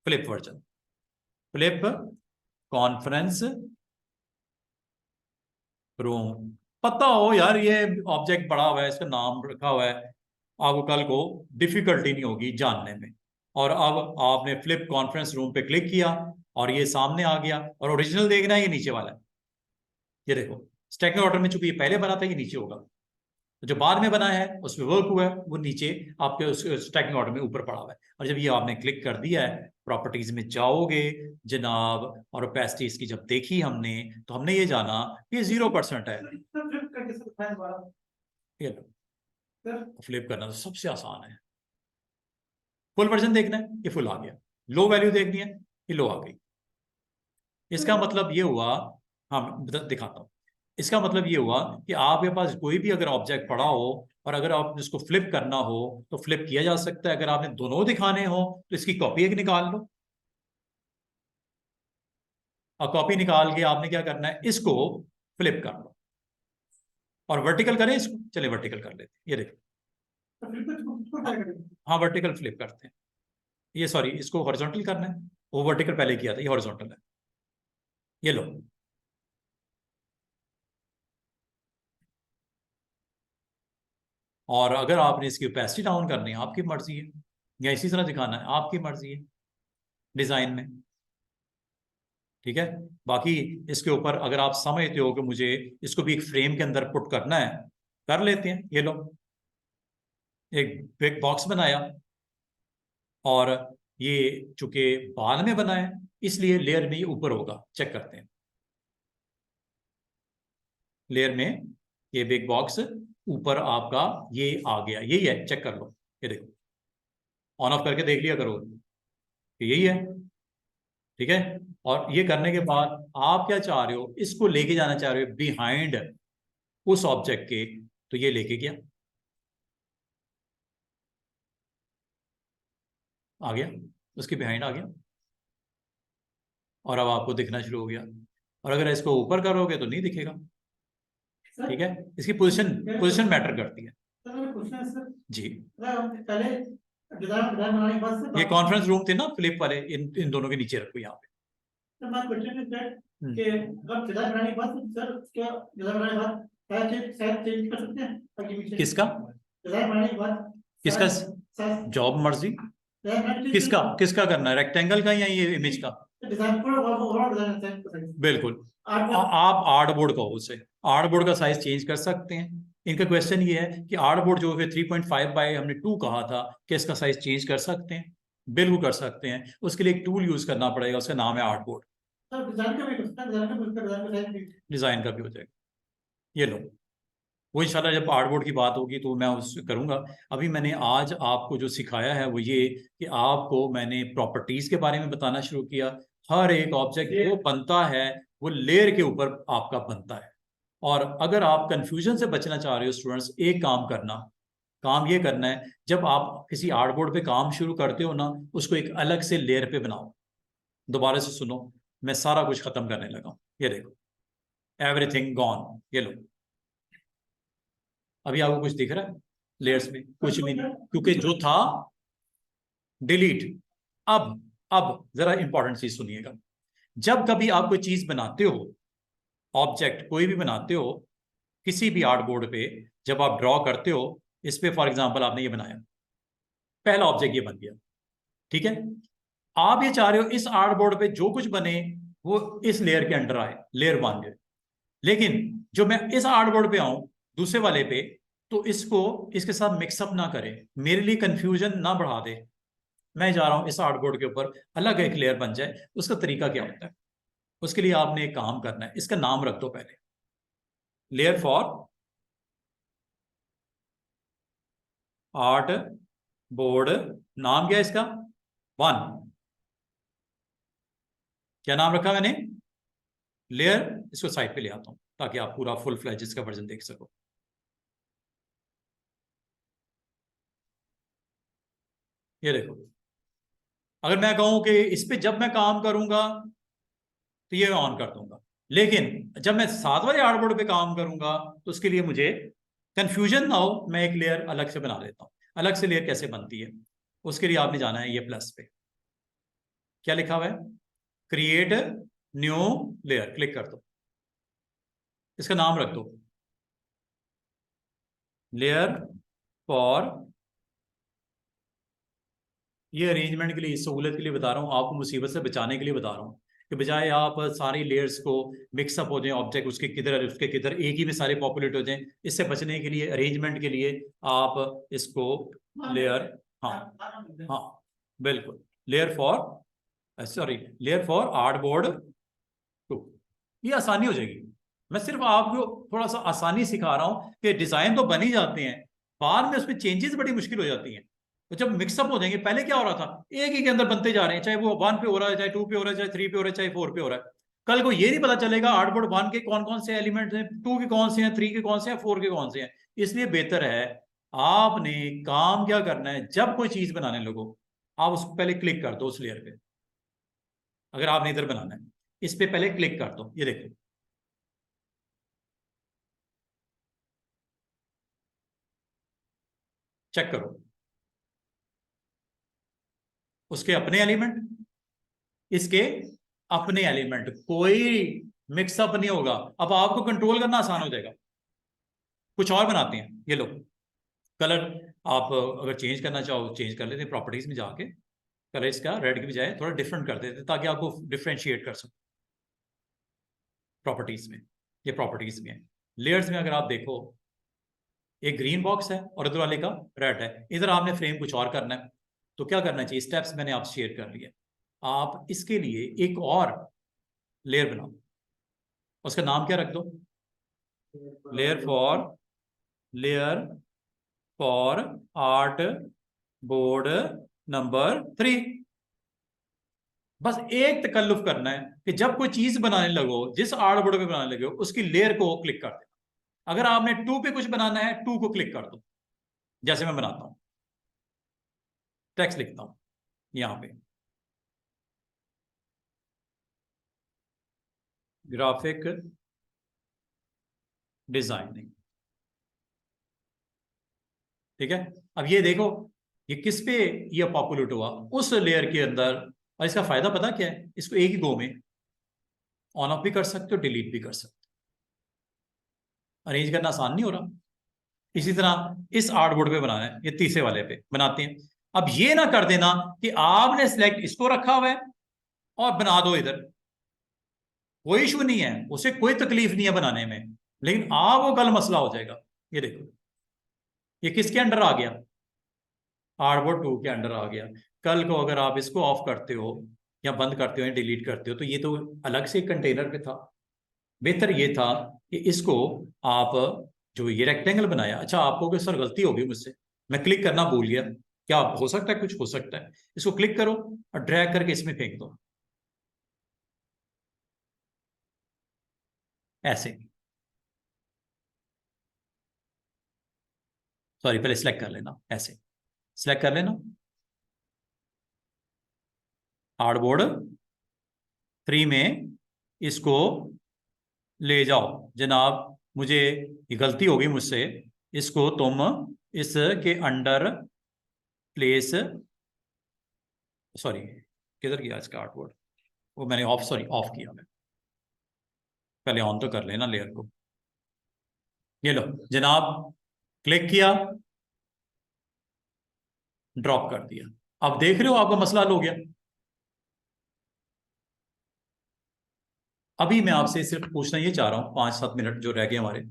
flip version, flip conference room. पता हो यार ये ऑब्जेक्ट बड़ा हुआ है, इसका नाम रखा हुआ है, आपको कल को डिफिकल्टी नहीं होगी जानने में। और अब आपने फ्लिप कॉन्फ्रेंस रूम पे क्लिक किया और ये सामने आ गया, और ओरिजिनल देखना है ये नीचे वाला है, ये देखो स्टैकिंग ऑर्डर में चूंकि ये पहले बना था, ये नीचे होगा, तो जो बाद में बना है उसमें वर्क हुआ है वो नीचे आपके उस स्टैकिंग ऑर्डर में ऊपर पड़ा हुआ है। और जब ये आपने क्लिक कर दिया है, प्रॉपर्टीज में जाओगे जनाब, और ओपेसिटी इसकी जब देखी हमने, तो हमने ये जाना ये 0% है। सर फ्लिप करके सर दिखाएं दोबारा। ये लो, सर फ्लिप करना तो सबसे आसान है। फुल वर्जन देखना है, ये फुल आ गया, लो वैल्यू देखनी है, ये लो आ गई। इसका मतलब ये हुआ, हाँ दिखाता हूँ, इसका मतलब ये हुआ कि आपके पास कोई भी अगर ऑब्जेक्ट पड़ा हो, और अगर आप इसको फ्लिप करना हो तो फ्लिप किया जा सकता है। अगर आपने दोनों दिखाने हो तो इसकी कॉपी एक निकाल लो, और कॉपी निकाल के आपने क्या करना है, इसको फ्लिप कर लो, और वर्टिकल करें इसको, चले वर्टिकल कर लेते हैं, ये देखो। तो फिर तो क्या करेंगे? हाँ वर्टिकल फ्लिप करते हैं, ये सॉरी इसको हॉरिजॉन्टल करना है, वो वर्टिकल पहले किया था, ये हॉरिजॉन्टल है, ये लो। और अगर आपने इसकी ओपेसिटी डाउन करनी है आपकी मर्जी है, या इसी तरह दिखाना है आपकी मर्जी है डिजाइन में, ठीक है। बाकी इसके ऊपर अगर आप समझते हो कि मुझे इसको भी एक फ्रेम के अंदर पुट करना है, कर लेते हैं। ये लो, एक बिग बॉक्स बनाया, और ये चूंकि बाल में बना है इसलिए लेयर में ये ऊपर होगा, चेक करते हैं। लेयर में ये बिग बॉक्स ऊपर आपका ये आ गया, यही है, चेक कर लो, ये देखो, ऑन ऑफ करके देख लिया करो, यही है, ठीक है। और ये करने के बाद आप क्या चाह रहे हो, इसको लेके जाना चाह रहे हो बिहाइंड उस ऑब्जेक्ट के, तो ये लेके गया, आ गया, उसके बिहाइंड आ गया, और अब आपको दिखना शुरू हो गया। और अगर इसको ऊपर करोगे तो नहीं दिखेगा, सर, ठीक है। इसकी पोजीशन पोजीशन मैटर करती है सर मेरा क्वेश्चन है सर, जी। सर हम पहले डिजाइन डिजाइन बनाने के बाद सर ये कॉन्फ्रेंस रूम थे ना फ्लिप वाले, इन दोनों के नीचे रखो यहाँ पे। सर मैं क्वेश्चन है सर हम्म। कि अगर डिजाइन बनाने के बाद सर क्या डिजाइन बनाने के बाद शायद चेंज कर सकते हैं ताकि पीछे किसका डिजाइन बनाने के बाद किसका शायद जॉब मर्जी, डिजाइन बनाने किसका किसका करना है, रेक्टेंगल का या ये इमेज का? डिजाइन पूरा ओवरऑल डिजाइन बिल्कुल। आर्ट आप आर्ट बोर्ड कहो उसे, आर्ट बोर्ड का साइज चेंज कर सकते हैं। इनका क्वेश्चन ये है कि आर्ट बोर्ड जो है 3.5 बाय हमने 2 कहा था, कि इसका साइज चेंज कर सकते हैं? बिल्कुल कर सकते हैं। उसके लिए एक टूल यूज करना पड़ेगा, उसका नाम है आर्ट बोर्ड, सर डिजाइन का भी कर सकते हैं, डिजाइन का डिजाइन का डिजाइन का भी हो जाएगा। ये लो, वो इंशाल्लाह जब आर्ट बोर्ड की बात होगी तो मैं उस करूंगा। अभी मैंने आज आपको जो सिखाया है वो ये कि आपको मैंने प्रॉपर्टीज के बारे में बताना शुरू किया। हर एक ऑब्जेक्ट वो बनता है, वो लेयर के ऊपर आपका बनता है। और अगर आप कंफ्यूजन से बचना चाह रहे हो स्टूडेंट्स, एक काम करना, काम ये करना है, जब आप किसी आर्ट बोर्ड पे काम शुरू करते हो ना, उसको एक अलग से लेयर पे बनाओ। दोबारा से सुनो, मैं सारा कुछ खत्म करने लगा हूं, ये देखो, एवरीथिंग गॉन, ये लो। अभी आपको कुछ दिख रहा है लेयर्स में? कुछ भी नहीं, क्योंकि जो था डिलीट। अब जरा इंपॉर्टेंट चीज सुनिएगा, जब कभी आप कोई चीज बनाते हो, ऑब्जेक्ट कोई भी बनाते हो किसी भी आर्ट बोर्ड पे, जब आप ड्रॉ करते हो, इस पे फॉर एग्जांपल आपने ये बनाया, पहला ऑब्जेक्ट ये बन गया, ठीक है। आप ये चाह रहे हो इस आर्ट बोर्ड पे जो कुछ बने वो इस लेयर के अंडर आए, लेयर 1 है। लेकिन जो मैं इस आर्ट बोर्ड पे आऊं दूसरे वाले पे, तो इसको इसके साथ मिक्सअप ना करे, मेरे लिए कंफ्यूजन ना बढ़ा दे। मैं जा रहा हूं इस आर्ट बोर्ड के ऊपर अलग एक लेयर बन जाए, उसका तरीका क्या होता है? उसके लिए आपने एक काम करना है, इसका नाम रख दो पहले, लेयर फॉर आर्ट बोर्ड। नाम क्या है इसका? 1। क्या नाम रखा मैंने? लेयर। इसको साइड पे ले आता हूं ताकि आप पूरा फुल फ्लैज इसका वर्जन देख सको। ये देखो, अगर मैं कहूं कि इस पे जब मैं काम करूंगा तो ये ऑन कर दूंगा, लेकिन जब मैं 7 वाले आर्ट बोर्ड पे काम करूंगा तो उसके लिए मुझे कंफ्यूजन ना हो, मैं एक लेयर अलग से बना देता हूं। अलग से लेयर कैसे बनती है? उसके लिए आपने जाना है ये प्लस पे, क्या लिखा हुआ है, क्रिएट न्यू लेयर, क्लिक कर दो, इसका नाम रख दो लेयर फॉर। ये अरेंजमेंट के लिए, सहूलत के लिए बता रहा हूँ, आपको मुसीबत से बचाने के लिए बता रहा हूँ, कि बजाय आप सारी लेयर्स को मिक्सअप हो जाए, ऑब्जेक्ट उसके किधर एक ही में सारे पॉपुलेट हो जाएं, इससे बचने के लिए, अरेंजमेंट के लिए आप इसको लेयर, हाँ हाँ बिल्कुल, layer for, sorry, layer for artboard 2, ये आसानी हो जाएगी। मैं सिर्फ आपको थोड़ा सा आसानी सिखा रहा हूँ कि डिजाइन तो बन ही जाते हैं, बाद में उसमें चेंजेस बड़ी मुश्किल हो जाती हैं। तो जब मिक्सअप हो जाएंगे, पहले क्या हो रहा था, एक ही के अंदर बनते जा रहे हैं, चाहे वो 1 पे हो रहा है, चाहे 2 पे हो रहा है, चाहे 3 पे हो रहा है, चाहे 4 पे हो रहा है। कल को ये नहीं पता चलेगा आर्टबोर्ड 1 के कौन कौन से एलिमेंट हैं, 2 के कौन से हैं, 3 के कौन से हैं, 4 के कौन से हैं। इसलिए बेहतर है, आपने काम क्या करना है, जब कोई चीज बनाने लगो आप उसको पहले क्लिक कर दो उस लेयर पे। अगर आपने इधर बनाना है, इस पे पहले क्लिक कर दो, ये देखो, चेक करो, उसके अपने एलिमेंट, इसके अपने एलिमेंट, कोई मिक्सअप नहीं होगा। अब आपको कंट्रोल करना आसान हो जाएगा। कुछ और बनाते हैं, ये लो कलर, आप अगर चेंज करना चाहो चेंज कर लेते, प्रॉपर्टीज में जाके कलर इसका रेड की बजाय थोड़ा डिफरेंट कर देते ताकि आपको डिफ्रेंशिएट कर सको प्रॉपर्टीज में। ये प्रॉपर्टीज में है। लेयर्स में अगर आप देखो, एक ग्रीन बॉक्स है और इधर वाले का रेड है, इधर आपने फ्रेम कुछ और करना है, तो क्या करना चाहिए? स्टेप्स मैंने आपसे शेयर कर लिया। आप इसके लिए एक और लेयर बनाओ, उसका नाम क्या रख दो? Layer for art board number 3। बस एक तकल्लुफ करना है कि जब कोई चीज बनाने लगो, जिस आर्ट बोर्ड पे बनाने लगे हो, उसकी लेयर को क्लिक कर देना। अगर आपने 2 पे कुछ बनाना है, 2 को क्लिक कर दो। जैसे मैं बनाता हूं, टेक्स्ट लिखता हूं यहां पे, ग्राफिक डिजाइनिंग, ठीक है। अब ये देखो, ये किस पे ये पॉपुलेट हुआ? उस लेयर के अंदर। और इसका फायदा पता क्या है? इसको एक ही गो में ऑन ऑफ भी कर सकते हो, डिलीट भी कर सकते हो। अरेंज करना आसान नहीं हो रहा? इसी तरह इस आर्ट बोर्ड पे बनाना है, ये तीसरे वाले पे बनाते हैं। अब ये ना कर देना कि आपने सिलेक्ट इसको रखा हुआ है और बना दो इधर, कोई इशू नहीं है, उसे कोई तकलीफ नहीं है बनाने में, लेकिन वो कल मसला हो जाएगा। ये देखो, ये किसके अंडर आ गया? आर्टबोर्ड 2 के अंडर आ गया। कल को अगर आप इसको ऑफ करते हो या बंद करते हो या डिलीट करते हो, तो ये तो अलग से कंटेनर पे था। बेहतर ये था कि इसको आप, जो ये रेक्टेंगल बनाया, अच्छा आपको कि सर गलती होगी मुझसे, मैं क्लिक करना भूल गया, क्या हो सकता है? कुछ हो सकता है। इसको क्लिक करो और ड्रैग करके इसमें फेंक दो, ऐसे। सॉरी, पहले सिलेक्ट कर लेना, ऐसे सिलेक्ट कर लेना। हार्डबोर्ड 3 में इसको ले जाओ जनाब, मुझे ये गलती होगी मुझसे, इसको तुम इसके अंडर प्लेस, सॉरी किधर गया इसका आर्टबोर्ड? वो मैंने ऑफ, सॉरी ऑफ किया मैं, पहले ऑन तो कर लेना लेयर को। ये लो जनाब, क्लिक किया, ड्रॉप कर दिया। अब देख रहे हो आपका मसला हल हो गया। अभी मैं आपसे सिर्फ पूछना ये चाह रहा हूँ, 5-7 मिनट जो रह गए हमारे,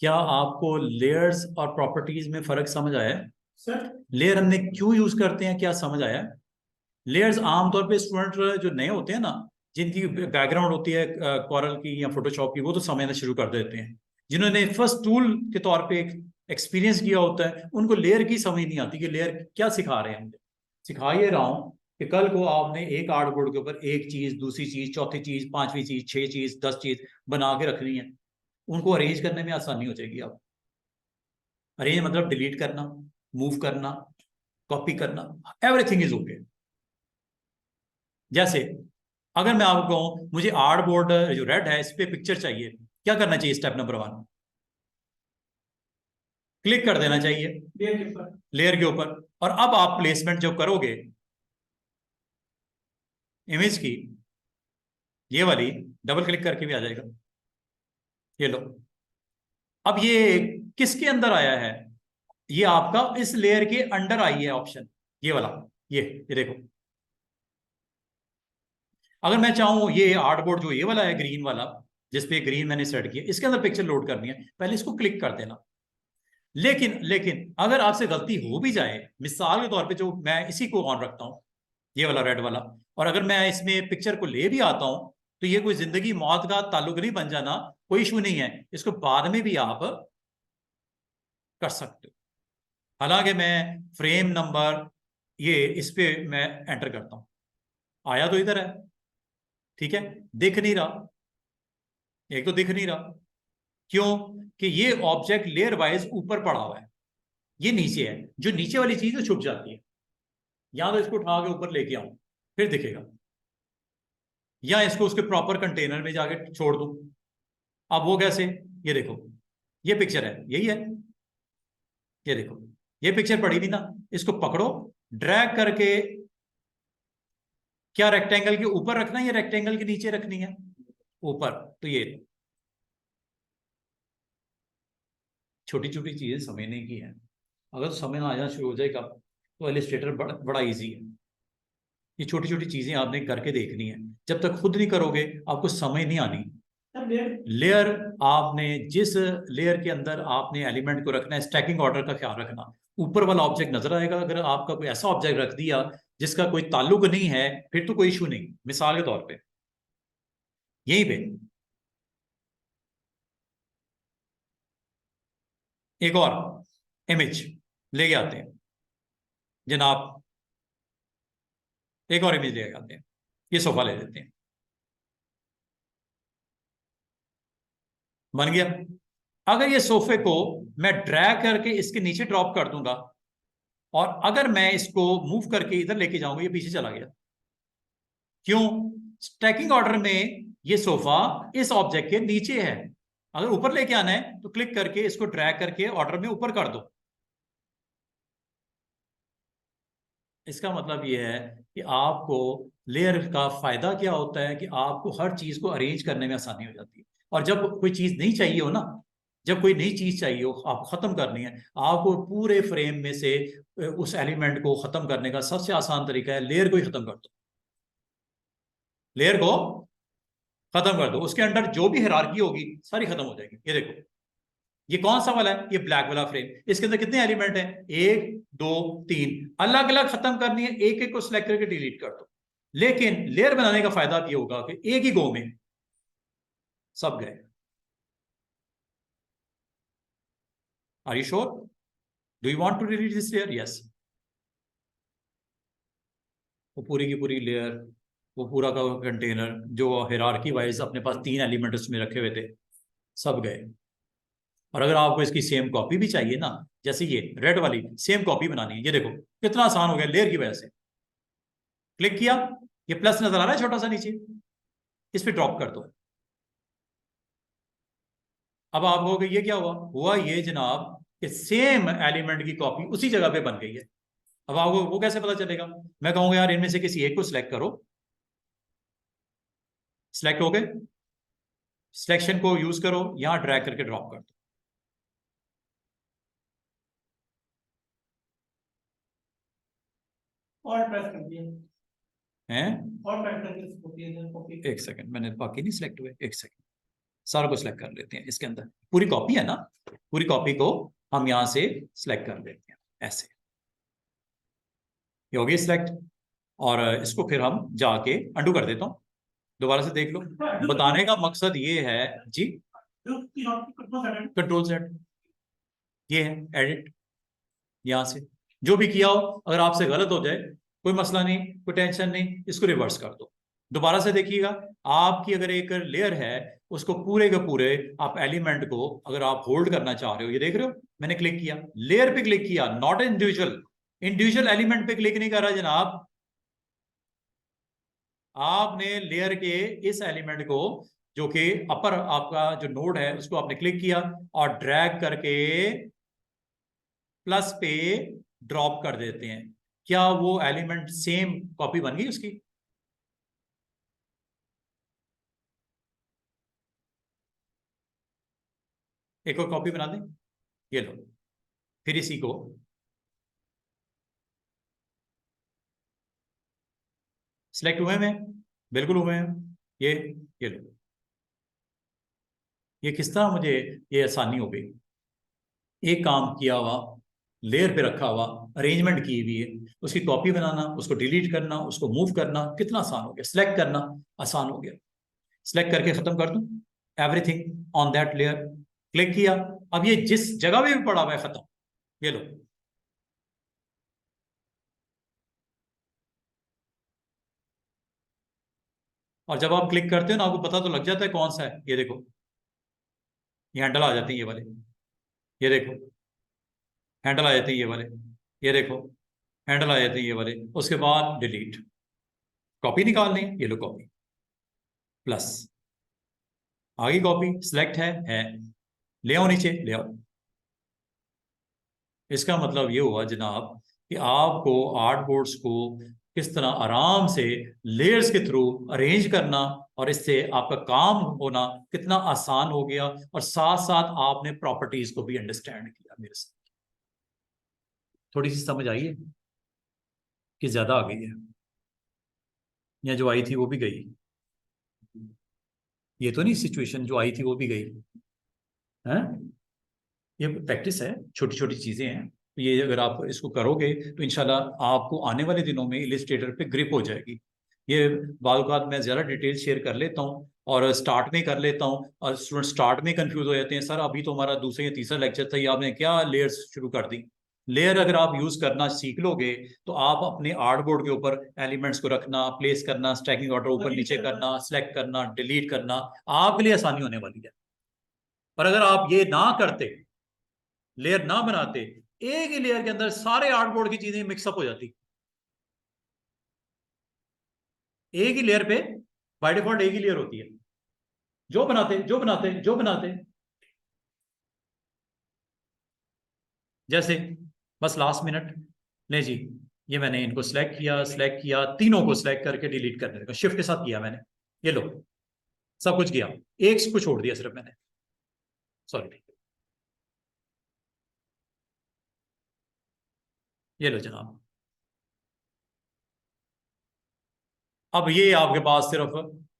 क्या आपको लेयर्स और प्रॉपर्टीज में फर्क समझ आया है? सर लेयर हमने क्यों यूज करते हैं, क्या समझ आया है? लेयर्स आमतौर पे स्टूडेंट जो नए होते हैं ना, जिनकी बैकग्राउंड होती है कॉरल की या फोटोशॉप की, वो तो समझना शुरू कर देते हैं। जिन्होंने फर्स्ट टूल के तौर पे एक्सपीरियंस किया होता है, उनको लेयर की समझ नहीं आती कि लेयर क्या सिखा रहे हैं। मुझे सिखा ये रहा हूँ कि कल को आपने एक आर्टबोर्ड के ऊपर एक चीज, दूसरी चीज, चौथी चीज, पांचवी चीज, 6 चीज, 10 चीज बना के रखनी है, उनको अरेंज करने में आसानी हो जाएगी। आप अरेंज मतलब डिलीट करना, मूव करना, कॉपी करना, एवरीथिंग इज ओके। जैसे अगर मैं आपको कहूं मुझे आर्ट बोर्ड जो रेड है इस पे पिक्चर चाहिए, क्या करना चाहिए? स्टेप नंबर 1, क्लिक कर देना चाहिए लेयर के ऊपर। लेयर के ऊपर। और अब आप प्लेसमेंट जो करोगे इमेज की, ये वाली डबल क्लिक करके भी आ जाएगा। ये लो, अब ये किसके अंदर आया है? ये आपका इस लेयर के अंडर आई है ऑप्शन, ये वाला। ये देखो, अगर मैं चाहूं ये आर्टबोर्ड जो ये वाला है ग्रीन वाला, जिसपे ग्रीन मैंने सेट किया, इसके अंदर पिक्चर लोड करनी है, पहले इसको क्लिक कर देना। लेकिन लेकिन अगर आपसे गलती हो भी जाए, मिसाल के तौर पे जो मैं इसी को ऑन रखता हूं, ये वाला रेड वाला, और अगर मैं इसमें पिक्चर को ले भी आता हूं, तो ये कोई जिंदगी मौत का ताल्लुक नहीं बन जाना, कोई इशू नहीं है, इसको बाद में भी आप कर सकते हो। हालांकि मैं फ्रेम नंबर ये इस पे मैं एंटर करता हूं, आया तो इधर है, ठीक है, दिख नहीं रहा, एक तो दिख नहीं रहा, क्यों? कि ये ऑब्जेक्ट लेयर वाइज ऊपर पड़ा हुआ है, ये नीचे है, जो नीचे वाली चीज है छुप जाती है। या तो इसको उठा के ऊपर लेके आऊं, फिर दिखेगा, या इसको उसके प्रॉपर कंटेनर में जाके छोड़ दूं। अब वो कैसे? ये देखो, ये पिक्चर है, यही है, ये देखो, ये पिक्चर पड़ी थी ना, इसको पकड़ो, ड्रैग करके, क्या रेक्टेंगल के ऊपर रखना है या रेक्टेंगल के नीचे रखनी है? ऊपर। तो ये छोटी छोटी चीजें समझने की है। अगर समझना आ जाना शुरू हो जाएगा तो इलिस्ट्रेटर बड़ा इजी है। ये छोटी छोटी चीजें आपने करके देखनी है, जब तक खुद नहीं करोगे आपको समझ नहीं आनी। सर लेयर लेयर, आपने जिस लेयर के अंदर आपने एलिमेंट को रखना है, स्टैकिंग ऑर्डर का ख्याल रखना। ऊपर वाला ऑब्जेक्ट नजर आएगा, अगर आपका कोई ऐसा ऑब्जेक्ट रख दिया जिसका कोई ताल्लुक नहीं है, फिर तो कोई इशू नहीं। मिसाल के तौर पे यहीं पे एक और इमेज लेके आते हैं जनाब, एक और इमेज लेके आते हैं। ये सोफा ले लेते हैं, बन गया। अगर ये सोफे को मैं ड्रैग करके इसके नीचे ड्रॉप कर दूंगा, और अगर मैं इसको मूव करके इधर लेके जाऊंगा, ये पीछे चला गया। क्यों? स्टैकिंग ऑर्डर में ये सोफा इस ऑब्जेक्ट के नीचे है। अगर ऊपर लेके आना है तो क्लिक करके इसको ड्रैग करके ऑर्डर में ऊपर कर दो। इसका मतलब ये है कि आपको लेयर का फायदा क्या होता है कि आपको हर चीज को अरेंज करने में आसानी हो जाती है। और जब कोई चीज नहीं चाहिए हो ना, जब कोई नई चीज चाहिए हो, आपको खत्म करनी है, आपको पूरे फ्रेम में से उस एलिमेंट को खत्म करने का सबसे आसान तरीका है लेयर को ही खत्म कर दो। लेयर को खत्म कर दो, उसके अंदर जो भी हायरार्की होगी सारी खत्म हो जाएगी। ये देखो, ये कौन सा वाला है? ये ब्लैक वाला फ्रेम। इसके अंदर कितने एलिमेंट हैं? 1 2 3। अलग अलग खत्म करनी है, एक एक को सिलेक्ट करके डिलीट कर दो। लेकिन लेयर बनाने का फायदा ये होगा कि एक ही गो में सब गए। Are you sure? Do you want to delete this layer? Yes. वो पूरी की पूरी लेयर, वो पूरा का कंटेनर जो हायरार्की वाइज अपने पास 3 एलिमेंट उसमें रखे हुए थे, सब गए। और अगर आपको इसकी सेम कॉपी भी चाहिए ना, जैसे ये रेड वाली सेम कॉपी बनानी है, ये देखो कितना आसान हो गया लेयर की वजह से। क्लिक किया, ये प्लस नजर आ रहा है छोटा सा नीचे, इस पे ड्रॉप कर दो। अब आप कहोगे ये क्या हुआ? हुआ ये जनाब कि सेम एलिमेंट की कॉपी उसी जगह पे बन गई है। अब आपको वो कैसे पता चलेगा? मैं कहूंगा यार इनमें से किसी एक को सिलेक्ट करो। सिलेक्ट हो गए, सिलेक्शन को यूज करो, यहां ड्रैग करके ड्रॉप कर दो। और प्रेस कर दिया, हैं? और प्रेस करके कॉपी। एक सेकंड, मैंने बाकी नहीं सिलेक्ट हुए, एक सेकंड, सारा को सिलेक्ट कर लेते हैं। इसके अंदर पूरी कॉपी है ना, पूरी कॉपी को हम यहां से सिलेक्ट कर लेते हैं ऐसे। ये हो गई सिलेक्ट। और इसको फिर हम जाके अंडू कर देता हूं, दोबारा से देख लो। बताने का मकसद ये है जी, कंट्रोल सेट, ये है एडिट। यहां से जो भी किया हो, अगर आपसे गलत हो जाए कोई मसला नहीं, कोई टेंशन नहीं, इसको रिवर्स कर दो। दोबारा से देखिएगा, आपकी अगर एक लेयर है, उसको पूरे के पूरे आप एलिमेंट को अगर आप होल्ड करना चाह रहे हो, ये देख रहे हो मैंने क्लिक किया, लेयर पे क्लिक किया, नॉट इंडिविजुअल। इंडिविजुअल एलिमेंट पे क्लिक नहीं कर रहा जनाब, आपने लेयर के इस एलिमेंट को, जो कि अपर आपका जो नोड है, उसको आपने क्लिक किया और ड्रैग करके प्लस पे ड्रॉप कर देते हैं। क्या वो एलिमेंट सेम कॉपी बन गई उसकी? एक और कॉपी बना दें, ये लो। फिर इसी को सिलेक्ट हुए में, बिल्कुल हुए हैं ये लो। ये किस तरह मुझे ये आसानी हो गई, एक काम किया हुआ, लेयर पे रखा हुआ, अरेंजमेंट की हुई है, उसकी कॉपी बनाना, उसको डिलीट करना, उसको मूव करना कितना आसान हो गया, सिलेक्ट करना आसान हो गया। सिलेक्ट करके खत्म कर दूं everything on that layer, click किया, अब ये जिस जगह पे भी पड़ा हुआ है खत्म। ये लो, और जब आप क्लिक करते हो ना, आपको पता तो लग जाता है कौन सा है। ये देखो, ये हैंडल आ जाते हैं ये वाले, ये देखो हैंडल आ जाते हैं ये वाले, ये देखो हैंडल आ जाते हैं ये वाले। उसके बाद डिलीट, कॉपी निकालनी, ये लो कॉपी प्लस, आगे कॉपी, सिलेक्ट है ले आओ नीचे ले आओ। इसका मतलब ये हुआ जनाब कि आपको आर्ट बोर्ड्स को किस तरह आराम से लेयर्स के थ्रू अरेंज करना, और इससे आपका काम होना कितना आसान हो गया, और साथ साथ आपने प्रॉपर्टीज को भी अंडरस्टैंड किया मेरे साथ। थोड़ी सी समझ आई है कि ज्यादा आ गई है, या जो आई थी वो भी गई? ये तो नहीं सिचुएशन जो आई थी वो भी गई है? ये प्रैक्टिस है, छोटी छोटी चीजें हैं। ये अगर आप इसको करोगे तो इंशाल्लाह आपको आने वाले दिनों में इलिस्ट्रेटर पे ग्रिप हो जाएगी। ये बालकात मैं ज़्यादा डिटेल शेयर कर लेता हूँ और स्टार्ट में कर लेता हूँ, और स्टूडेंट स्टार्ट में कंफ्यूज हो जाते हैं, सर अभी तो हमारा दूसरा या तीसरा लेक्चर था, ये आपने क्या लेयर्स शुरू कर दी। लेयर अगर आप यूज करना सीख लोगे तो आप अपने आर्ट बोर्ड के ऊपर एलिमेंट्स को रखना, प्लेस करना, स्टैकिंग ऑर्डर ऊपर नीचे करना, सेलेक्ट करना, डिलीट करना आपके लिए आसानी होने वाली है। पर अगर आप ये ना करते, लेयर ना बनाते, एक ही लेयर के अंदर सारे आर्ट बोर्ड की चीजें मिक्सअप हो जाती। एक ही लेयर पे बाय डिफॉल्ट एक ही लेयर होती है, जो बनाते जो बनाते जो बनाते। जैसे बस लास्ट मिनट ले जी, ये मैंने इनको सिलेक्ट किया, तीनों को सिलेक्ट करके डिलीट करने लगा, शिफ्ट के साथ किया मैंने, ये लो सब कुछ किया, एक को छोड़ दिया सिर्फ मैंने, सॉरी, ये लो जनाब। अब ये आपके पास सिर्फ,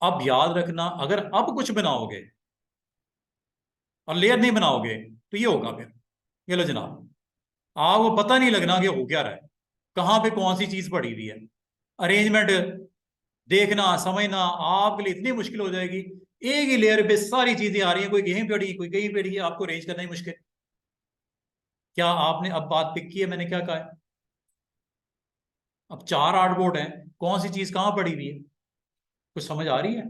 अब याद रखना अगर अब कुछ बनाओगे और लेयर नहीं बनाओगे तो ये होगा फिर, ये लो जनाब, आपको पता नहीं लगना कि हो क्या रहा है, कहां पे कौन सी चीज पड़ी हुई है। अरेंजमेंट देखना समझना आपके लिए इतनी मुश्किल हो जाएगी, एक ही लेयर पे सारी चीजें आ रही हैं, कोई कहीं पड़ी कोई कहीं पड़ी है, आपको अरेंज करना ही मुश्किल। क्या आपने अब बात पिक की है मैंने क्या कहा है? अब 4 आर्ट बोर्ड हैं, कौन सी चीज कहां पड़ी हुई है, कुछ समझ आ रही है?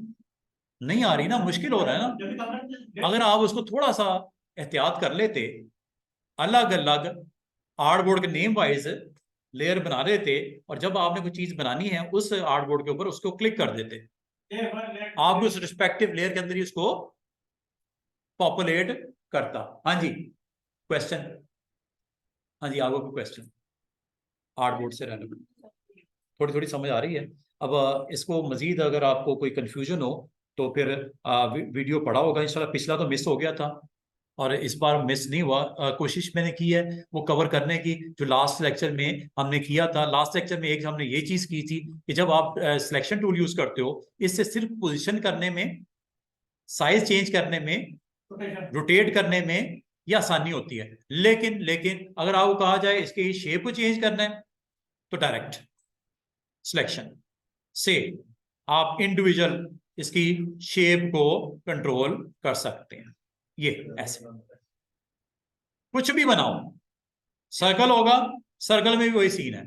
नहीं आ रही ना, मुश्किल हो रहा है ना। अगर आप उसको थोड़ा सा एहतियात कर लेते, अलग अलग आर्ट बोर्ड के नेम वाइज लेयर बना देते, और जब आपने कोई चीज बनानी है उस आर्ट बोर्ड के ऊपर उसको क्लिक कर देते, आपको उस रिस्पेक्टिव लेयर के अंदर ही उसको पॉपुलेट करता। हाँ जी, क्वेश्चन? हाँ जी, आगे कोई क्वेश्चन आर्ट बोर्ड से रहने, थोड़ी थोड़ी समझ आ रही है? अब इसको मजीद अगर आपको कोई कंफ्यूजन हो तो फिर वीडियो पढ़ा होगा इंशाल्लाह, पिछला तो मिस हो गया था और इस बार मिस नहीं हुआ। कोशिश मैंने की है वो कवर करने की, जो लास्ट लेक्चर में हमने किया था। लास्ट लेक्चर में एक हमने ये चीज की थी कि जब आप सिलेक्शन टूल यूज करते हो, इससे सिर्फ पोजीशन करने में, साइज चेंज करने में, रोटेट करने में ये आसानी होती है, लेकिन लेकिन अगर आपको कहा जाए इसके शेप को चेंज करना है तो डायरेक्ट सिलेक्शन से आप इंडिविजुअल इसकी शेप को कंट्रोल कर सकते हैं। ये ऐसे कुछ भी बनाओ, सर्कल होगा, सर्कल में भी वही सीन है।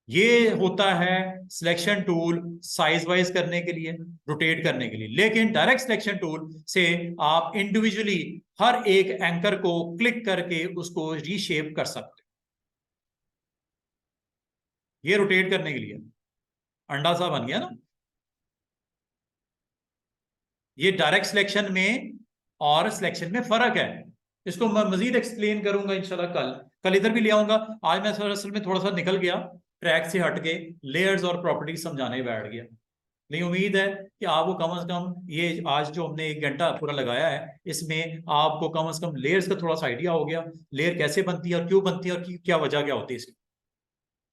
ये होता है सिलेक्शन टूल साइज वाइज करने के लिए, रोटेट करने के लिए, लेकिन डायरेक्ट सिलेक्शन टूल से आप इंडिविजुअली हर एक एंकर को क्लिक करके उसको रीशेप कर सकते हो। ये रोटेट करने के लिए अंडा सा बन गया ना। ये डायरेक्ट सिलेक्शन में और सिलेक्शन में फर्क है, इसको मैं मजीद एक्सप्लेन करूंगा इंशाल्लाह कल। कल इधर भी ले आऊंगा, आज मैं असल में थोड़ा सा निकल गया ट्रैक से हट के, लेयर्स और प्रॉपर्टीज समझाने बैठ गया। नहीं, उम्मीद है कि आपको कम से कम ये आज जो हमने 1 घंटा पूरा लगाया है इसमें आपको कम से कम लेयर्स का थोड़ा सा आइडिया हो गया, लेयर कैसे बनती है और क्यों बनती है और क्या वजह क्या होती है इसकी,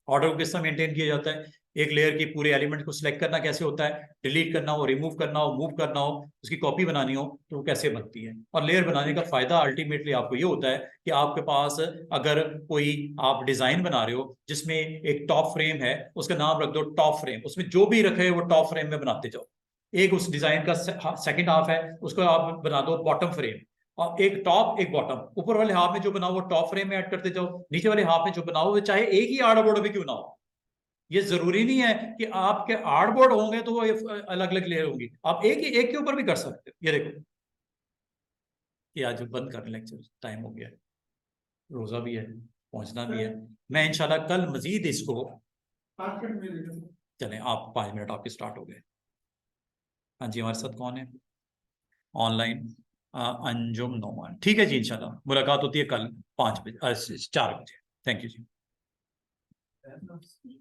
ऑर्डर को किस तरह मेंटेन किया जाता है, एक लेयर की पूरे एलिमेंट को सिलेक्ट करना कैसे होता है, डिलीट करना हो, रिमूव करना हो, मूव करना हो, उसकी कॉपी बनानी हो तो वो कैसे बनती है। और लेयर बनाने का फायदा अल्टीमेटली आपको ये होता है कि आपके पास अगर कोई आप डिजाइन बना रहे हो जिसमें एक टॉप फ्रेम है, उसका नाम रख दो टॉप फ्रेम, उसमें जो भी रखे वो टॉप फ्रेम में बनाते जाओ। एक उस डिजाइन का सेकंड हाफ है, उसको आप बना दो बॉटम फ्रेम, और एक टॉप एक बॉटम, ऊपर वाले हाफ में जो बनाओ वो टॉप फ्रेम में ऐड करते जाओ, नीचे वाले हाफ में जो बनाओ वो चाहे एक ही आर्ट बोर्ड में क्यों ना हो। ये जरूरी नहीं है कि आपके आर्ट बोर्ड होंगे तो वो अलग अलग लेयर होंगी, आप एक के ऊपर भी कर सकते हो। ये देखो, ये आज बंद कर लेक्चर, टाइम हो गया, रोजा भी है, पहुंचना भी है। मैं इंशाल्लाह कल मजीद इसको, 5 मिनट में चलें आप 5 मिनट आपके स्टार्ट हो गए। हाँ जी, हमारे साथ कौन है ऑनलाइन? अंजुम नोमान, ठीक है जी, इंशाल्लाह मुलाकात होती है कल 5 बजे 4 बजे। Thank you ji.